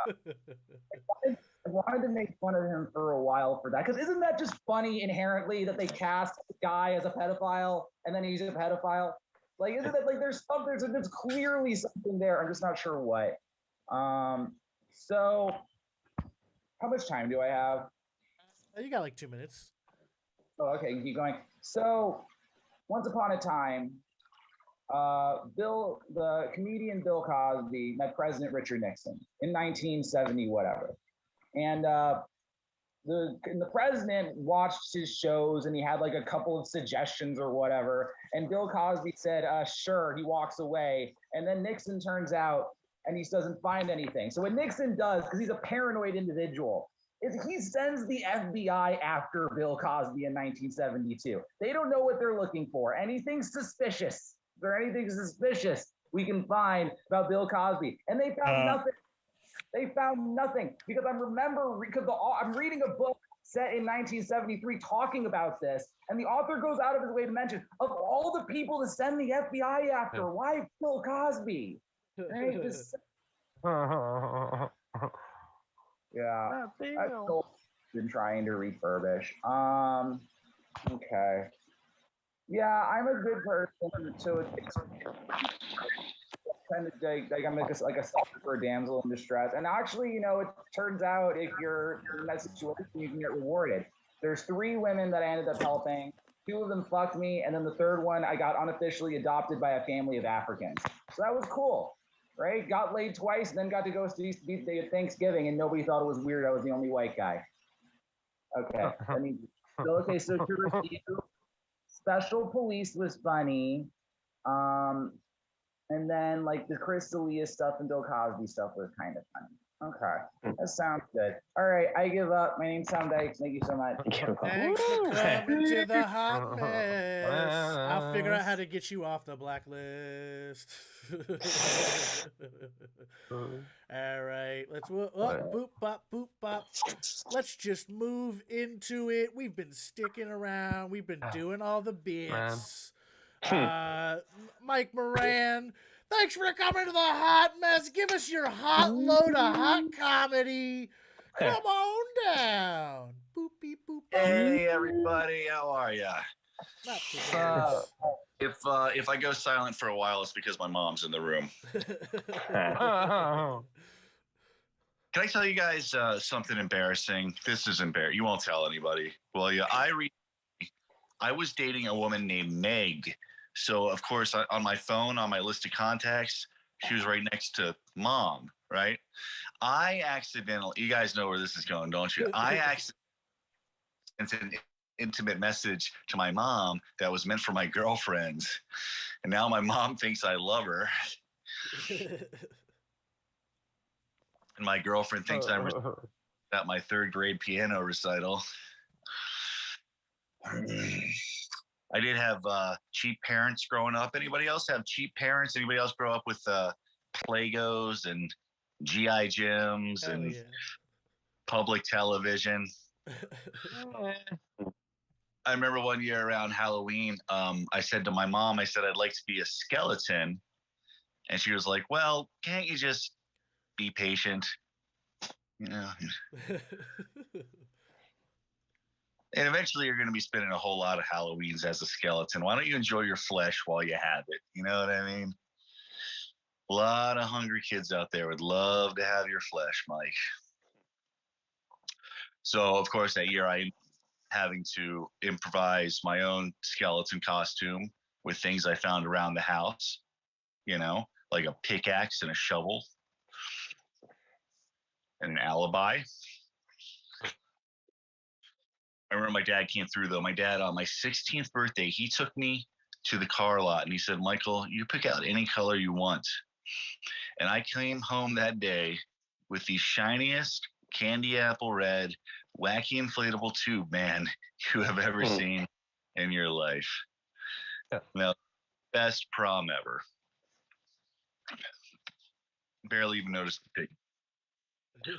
I wanted to make fun of him for a while for that, because isn't that just funny inherently that they cast a guy as a pedophile and then he's a pedophile? Like, isn't it like there's clearly something there? I'm just not sure what. So how much time do I have? You got like 2 minutes. Oh, okay, keep going. So once upon a time, the comedian Bill Cosby met President Richard Nixon in 1970, whatever. And the president watched his shows and he had like a couple of suggestions or whatever. And Bill Cosby said, sure, he walks away. And then Nixon turns out and he doesn't find anything. So what Nixon does, because he's a paranoid individual, is he sends the FBI after Bill Cosby in 1972. They don't know what they're looking for. Anything suspicious. Is there anything suspicious we can find about Bill Cosby? And they found nothing. They found nothing because I'm reading a book set in 1973 talking about this, and the author goes out of his way to mention of all the people to send the FBI after, why Bill Cosby? Right? Yeah, I've still been trying to refurbish. Okay. Yeah, I'm a good person, so it's kind of like I'm like a sucker for a damsel in distress. And actually, you know, it turns out if you're in that situation, you can get rewarded. There's 3 women that I ended up helping. 2 of them fucked me, and then the third one I got unofficially adopted by a family of Africans. So that was cool, right? Got laid twice, and then got to go to Day of Thanksgiving, and nobody thought it was weird. I was the only white guy. Okay, so to review, Special Police was funny. And then like the Chris D'Elia stuff and Bill Cosby stuff was kind of funny. Okay, that sounds good. All right, I give up. My name's Tom Dykes. Thank you so much. Thanks for coming to the hot mess. I'll figure out how to get you off the blacklist. All right, let's boop bop boop bop. Let's just move into it. We've been sticking around. We've been doing all the bits. Mike Moran, thanks for coming to the hot mess. Give us your hot load of hot comedy. Come on down. Boop beep boop. Hey everybody, how are ya? Not too bad. If I go silent for a while, it's because my mom's in the room. Can I tell you guys something embarrassing? This is embarrassing. You won't tell anybody. Well, yeah, I was dating a woman named Meg. So, of course, on my phone, on my list of contacts, she was right next to Mom, right? I accidentally, you guys know where this is going, don't you? I accidentally sent an intimate message to my mom that was meant for my girlfriends. And now my mom thinks I love her. And my girlfriend thinks I'm at my 3rd grade piano recital. I did have cheap parents growing up. Anybody else have cheap parents? Anybody else grow up with Plegos and GI Gyms and public television? I remember one year around Halloween, I said to my mom, I said, I'd like to be a skeleton. And she was like, well, can't you just be patient? You know. And eventually you're going to be spending a whole lot of Halloweens as a skeleton. Why don't you enjoy your flesh while you have it? You know what I mean? A lot of hungry kids out there would love to have your flesh, Mike. So, of course, that year I having to improvise my own skeleton costume with things I found around the house, you know, like a pickaxe and a shovel and an alibi. I remember my dad came through, though. My dad, on my 16th birthday, he took me to the car lot and he said, Michael, you pick out any color you want. And I came home that day with the shiniest candy apple red, wacky inflatable tube, man, you have ever seen in your life. Now, best prom ever. Barely even noticed the pig.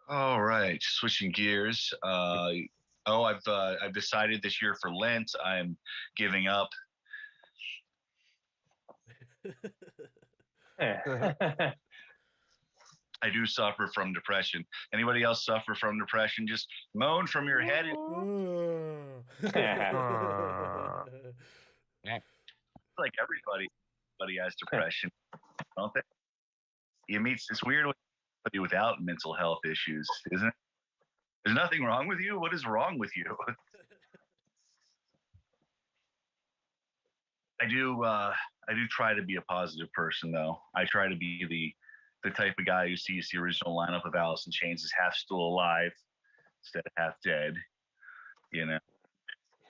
All right, switching gears. I've decided this year for Lent I'm giving up. I do suffer from depression. Anybody else suffer from depression? Just moan from your head. Like everybody has depression, don't they? It's weird with somebody without mental health issues, isn't it? There's nothing wrong with you. What is wrong with you? I do try to be a positive person, though. I try to be the type of guy who sees the original lineup of Alice in Chains as half still alive instead of half dead, you know.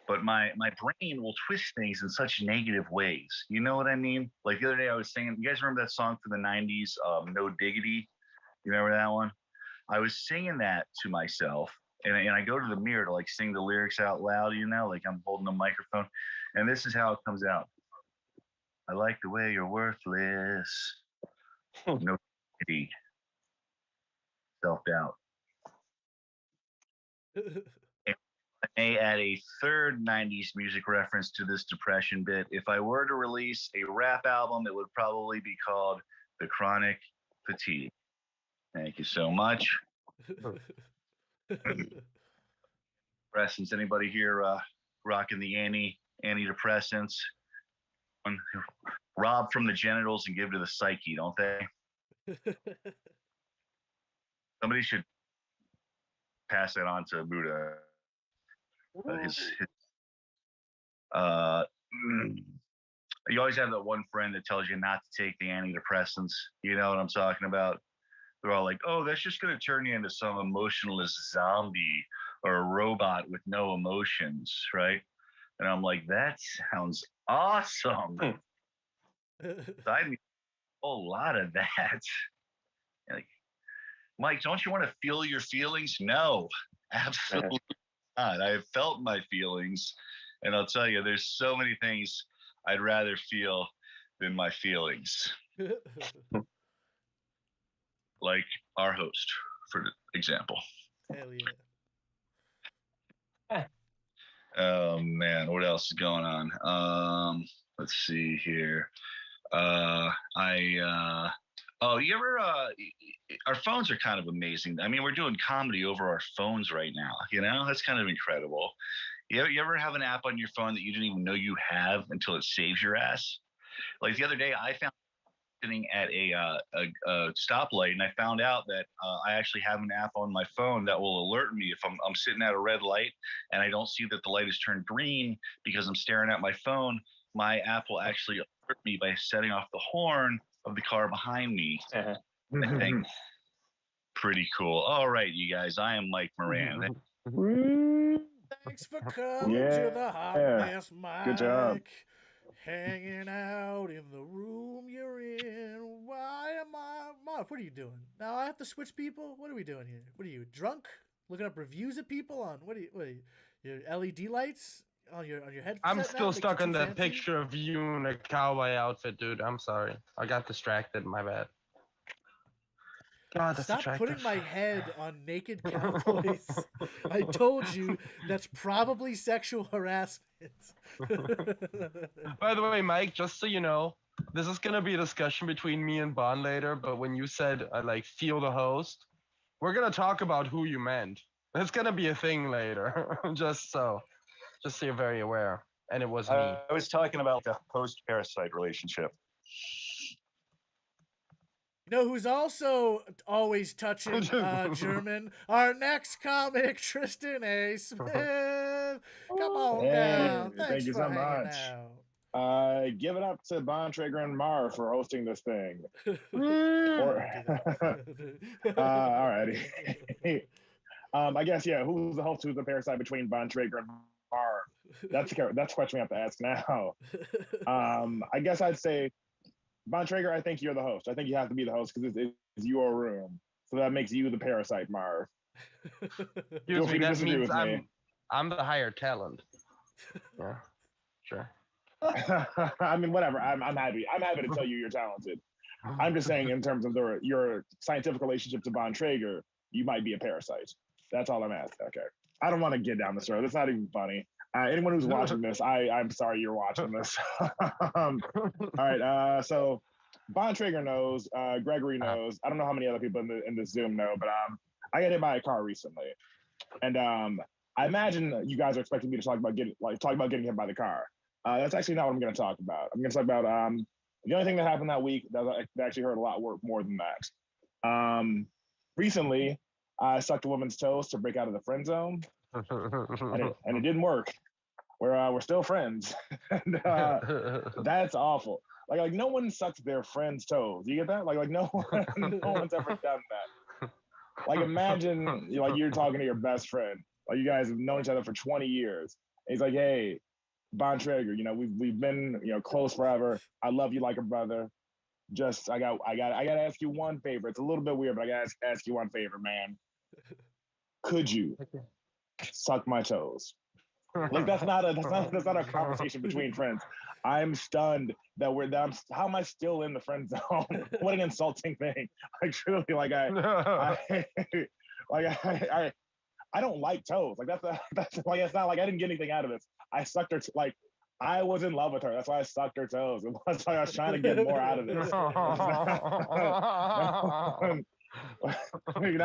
But my brain will twist things in such negative ways. You know what I mean? Like the other day I was singing, you guys remember that song from the 90s, No Diggity? You remember that one? I was singing that to myself, and I go to the mirror to like sing the lyrics out loud, you know, like I'm holding a microphone, and this is how it comes out. I like the way you're worthless. No diggity. Self-doubt. I may add a third 90s music reference to this depression bit. If I were to release a rap album, it would probably be called The Chronic Fatigue. Thank you so much. Depressants. Anybody here rocking the antidepressants? Rob from the genitals and give to the psyche, don't they? Somebody should pass that on to Buddha. You always have that one friend that tells you not to take the antidepressants. You know what I'm talking about? They're all like, oh, that's just going to turn you into some emotionless zombie or a robot with no emotions, right? And I'm like, that sounds awesome. I need a whole lot of that. Like, Mike, don't you want to feel your feelings? No, absolutely not. I have felt my feelings, and I'll tell you, there's so many things I'd rather feel than my feelings. Like our host, for example. Hell yeah. Oh man, what else is going on? Let's see here. You ever our phones are kind of amazing. I mean, we're doing comedy over our phones right now, you know? That's kind of incredible. You ever have an app on your phone that you didn't even know you have until it saves your ass? Like the other day, I found sitting at a stoplight, and I found out that I actually have an app on my phone that will alert me if I'm sitting at a red light and I don't see that the light has turned green because I'm staring at my phone. My app will actually alert me by setting off the horn of the car behind me. I think pretty cool. All right, you guys, I am Mike Moran. Thanks for coming to the Hot Mess, Mike. Good job. Hanging out in the room you're in. Why am I... Marv, what are you doing? Now I have to switch people? What are we doing here? What are you, drunk? Looking up reviews of people on... What are you your LED lights on your headset? I'm still stuck on that picture of you in a cowboy outfit, dude. I'm sorry. I got distracted. My bad. God, that's Stop attractive. putting my head on naked cowboys. I told you that's probably sexual harassment. By the way, Mike, just so you know, this is gonna be a discussion between me and Bon later. But when you said feel the host, we're gonna talk about who you meant. It's gonna be a thing later. just so you're very aware. And it was me. I was talking about the host-parasite relationship. You know who's also always touching German? Our next comic, Tristan A. Smith. Come on down. Thanks Thank you for so hanging much. out. Give it up to Bontrager and Mar for hosting this thing. Alrighty. I guess, who's the host? Who's the parasite between Bontrager and Mar? That's the question we have to ask now. I guess I'd say, Bontrager, I think you're the host. I think you have to be the host because it's your room. So that makes you the parasite, Marv. Excuse me, that means I'm the higher talent. Yeah, sure. I mean, whatever. I'm happy. I'm happy to tell you you're talented. I'm just saying, in terms of your scientific relationship to Bontrager, you might be a parasite. That's all I'm asking. Okay. I don't want to get down this road. It's not even funny. Anyone who's watching this, I'm sorry you're watching this. All right. So Bontrager knows. Gregory knows. I don't know how many other people in this Zoom know, but I got hit by a car recently, and I imagine you guys are expecting me to talk about getting hit by the car. That's actually not what I'm going to talk about. I'm going to talk about the only thing that happened that week that actually hurt a lot more than that. Recently, I sucked a woman's toes to break out of the friend zone, and it didn't work. We're still friends, and that's awful. like no one sucks their friend's toes. You get that? Like no one, no one's ever done that. Like imagine like you're talking to your best friend, like you guys have known each other for 20 years. And he's like, hey, Von Traeger, you know, we've been, you know, close forever. I love you like a brother. Just I gotta ask you one favor. It's a little bit weird, but I gotta ask you one favor, man. Could you suck my toes? Like that's not a conversation between friends. I'm stunned that how am I still in the friend zone? What an insulting thing. Like truly, like I don't like toes. Like that's like it's not like I didn't get anything out of this. I sucked her like I was in love with her. That's why I sucked her toes. That's why I was trying to get more out of this. Now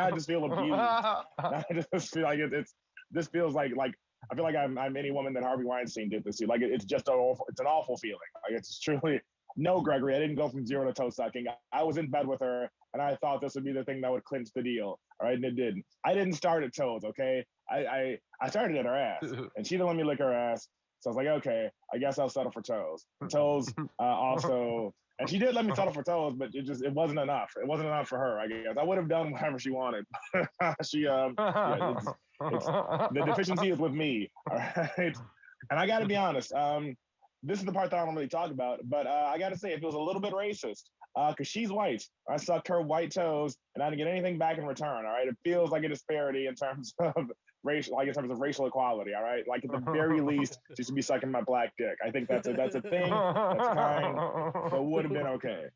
I just feel abused. Now I just feel like it's this feels like I feel like I'm any woman that Harvey Weinstein did this to. Like it's just it's an awful feeling. Like it's truly no, Gregory. I didn't go from 0 to toe sucking. I was in bed with her, and I thought this would be the thing that would clinch the deal. All right, and it didn't. I didn't start at toes. Okay, I started at her ass, and she didn't let me lick her ass. So I was like, okay, I guess I'll settle for toes. Toes also, and she did let me settle for toes, but it wasn't enough. It wasn't enough for her. I guess I would have done whatever she wanted. She the deficiency is with me. All right, and I got to be honest. This is the part that I don't really talk about, but I got to say it feels a little bit racist because she's white. I sucked her white toes, and I didn't get anything back in return. All right, it feels like a disparity in terms of racial equality. All right, like at the very least, she should be sucking my black dick. I think that's a thing. That's kind, but would have been okay.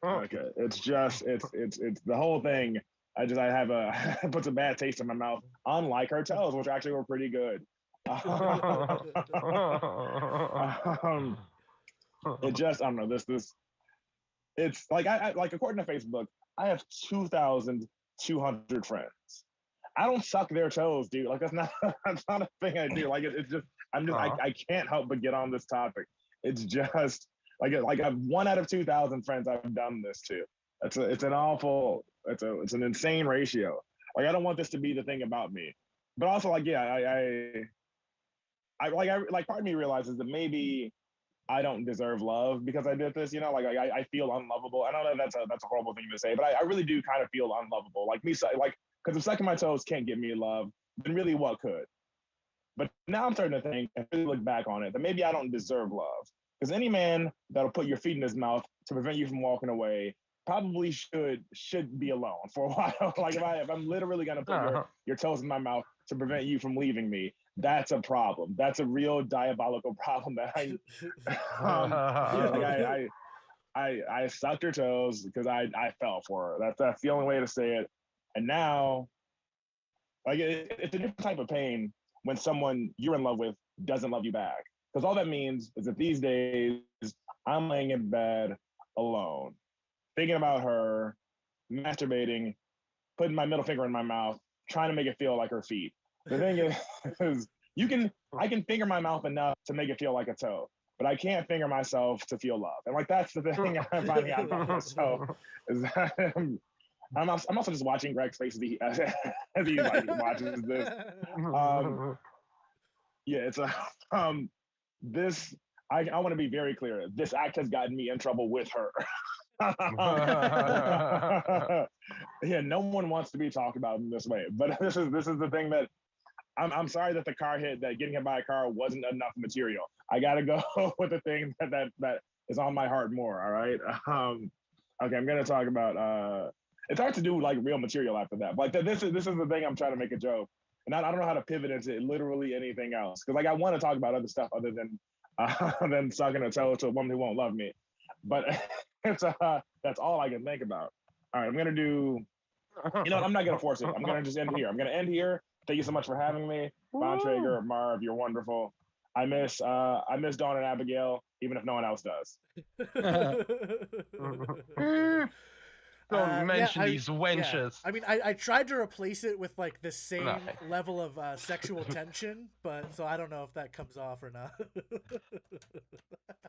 Okay, it's just it's the whole thing. I have it puts a bad taste in my mouth. Unlike her toes, which actually were pretty good. It just I don't know this it's like I like according to Facebook I have 2,200 friends. I don't suck their toes, dude. Like that's not that's not a thing I do. Like it's just I can't help but get on this topic. It's just like I've 1 out of 2,000 friends I've done this to. It's an insane ratio. Like I don't want this to be the thing about me. But also like yeah, I part of me realizes that maybe I don't deserve love because I did this, you know, like I feel unlovable. I know that that's a horrible thing to say, but I really do kind of feel unlovable. Like me, like, because if sucking my toes can't get me love, then really what could? But now I'm starting to think and really look back on it that maybe I don't deserve love. Because any man that'll put your feet in his mouth to prevent you from walking away probably should be alone for a while. Like if I'm literally gonna put your toes in my mouth to prevent you from leaving me, that's a problem. That's a real diabolical problem that I sucked her toes because I fell for her. That's the only way to say it. And now, like it's a different type of pain when someone you're in love with doesn't love you back. Because all that means is that these days I'm laying in bed alone, thinking about her, masturbating, putting my middle finger in my mouth, trying to make it feel like her feet. The thing is I can finger my mouth enough to make it feel like a toe, but I can't finger myself to feel love. And like that's the thing I'm finding out about myself is that I'm also just watching Greg's face as he like watches this. Yeah, it's this. I want to be very clear. This act has gotten me in trouble with her. Yeah, no one wants to be talked about in this way. But this is the thing that I'm sorry that the car that getting hit by a car wasn't enough material. I gotta go with the thing that is on my heart more. All right. Okay, I'm gonna talk about. It's hard to do like real material after that. Like this is the thing I'm trying to make a joke, and I don't know how to pivot into literally anything else because like I want to talk about other stuff other than sucking a toe to a woman who won't love me, but it's that's all I can think about. All right, I'm gonna do. You know, I'm not gonna force it. I'm gonna just end here. I'm gonna end here. Thank you so much for having me, Von Traeger, Marv. You're wonderful. I miss Dawn and Abigail, even if no one else does. Don't mention these wenches. Yeah. I mean, I tried to replace it with like the same level of sexual tension, but so I don't know if that comes off or not.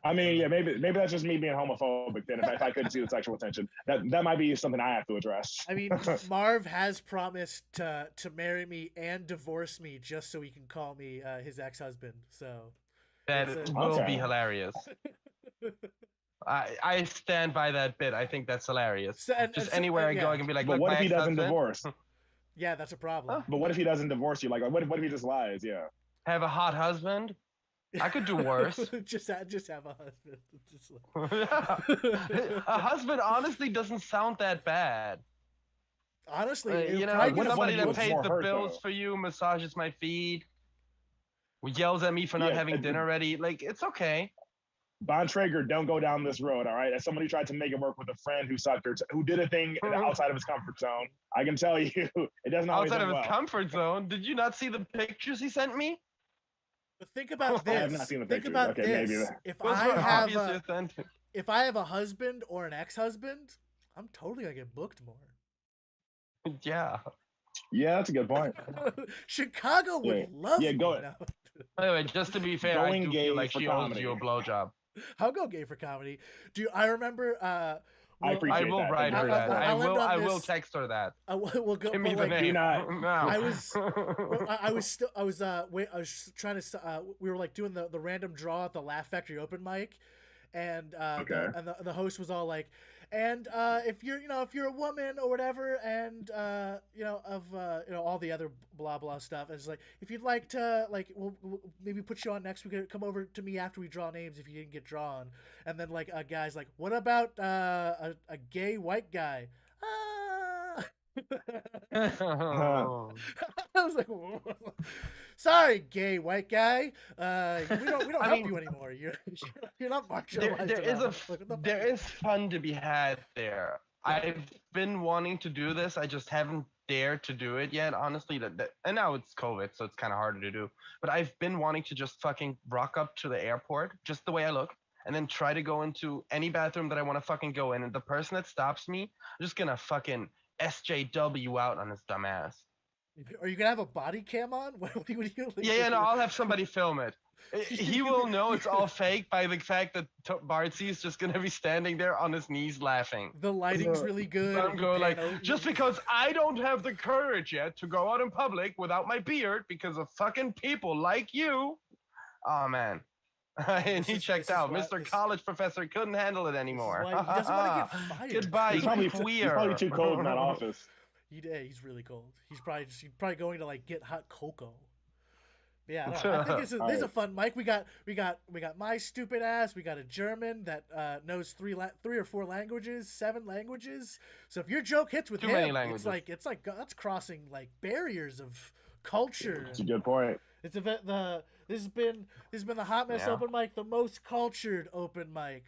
I mean, yeah, maybe that's just me being homophobic. Then, if I couldn't see the sexual tension, that might be something I have to address. I mean, Marv has promised to marry me and divorce me just so he can call me his ex-husband. So that will be hilarious. I stand by that bit. I think that's hilarious. So, Just anywhere I go, I can be like, but look, what my if he doesn't ex-husband, divorce? Yeah, that's a problem. But what if he doesn't divorce you? Like, what if he just lies? Yeah. have a hot husband. I could do worse. just have a husband. Just like... A husband honestly doesn't sound that bad. Honestly, you know, somebody that pays the bills for you, massages my feet, yells at me for not having dinner ready. Like, it's okay. Von Traeger, don't go down this road, all right? As somebody tried to make it work with a friend who sucked her, who did a thing outside of his comfort zone, I can tell you, it doesn't always outside end of his well. comfort zone. Did you not see the pictures he sent me? But think about this. I have not seen the Think pictures. about Okay, this. maybe. If I have a husband or an ex-husband, I'm totally gonna get booked more. Yeah. Yeah, that's a good point. Chicago would love me now. By the way, just to be fair, I do feel like she owes you a blowjob. I'll go gay for comedy. I remember? I will write her that. I will text her that. We'll go. Give me the name. I was trying to. We were like doing the random draw at the Laugh Factory open mic, and the host was all like, and if you're a woman or whatever, and all the other blah blah stuff, and it's like, if you'd like to, like, we'll maybe put you on next. We could come over to me after we draw names if you didn't get drawn. And then like a guy's like, what about a gay white guy? I was like, whoa. Sorry, gay white guy. We don't help you anymore. You're not marginalized. There is fun to be had there. I've been wanting to do this. I just haven't dared to do it yet. Honestly, and now it's COVID, so it's kind of harder to do. But I've been wanting to just fucking rock up to the airport, just the way I look, and then try to go into any bathroom that I want to fucking go in, and the person that stops me, I'm just gonna fucking SJW out on his dumb ass. Are you gonna have a body cam on? What are you Yeah, no, I'll have somebody film it. He will know it's all fake by the fact that Bartzy is just gonna be standing there on his knees laughing. The lighting's really good. I'm going like, just because I don't have the courage yet to go out in public without my beard because of fucking people like you. Oh man. And he checked out. Mr. College Professor couldn't handle it anymore. He doesn't want to get fired. Goodbye, he's probably too cold in that office. He's really cold. He's probably going to like get hot cocoa. Yeah, I think this is a fun mic. We got my stupid ass. We got a German that knows three or four languages, 7 languages. So if your joke hits with him, it's like that's crossing like barriers of culture. That's a good point. This has been the Hot Mess open mic, the most cultured open mic.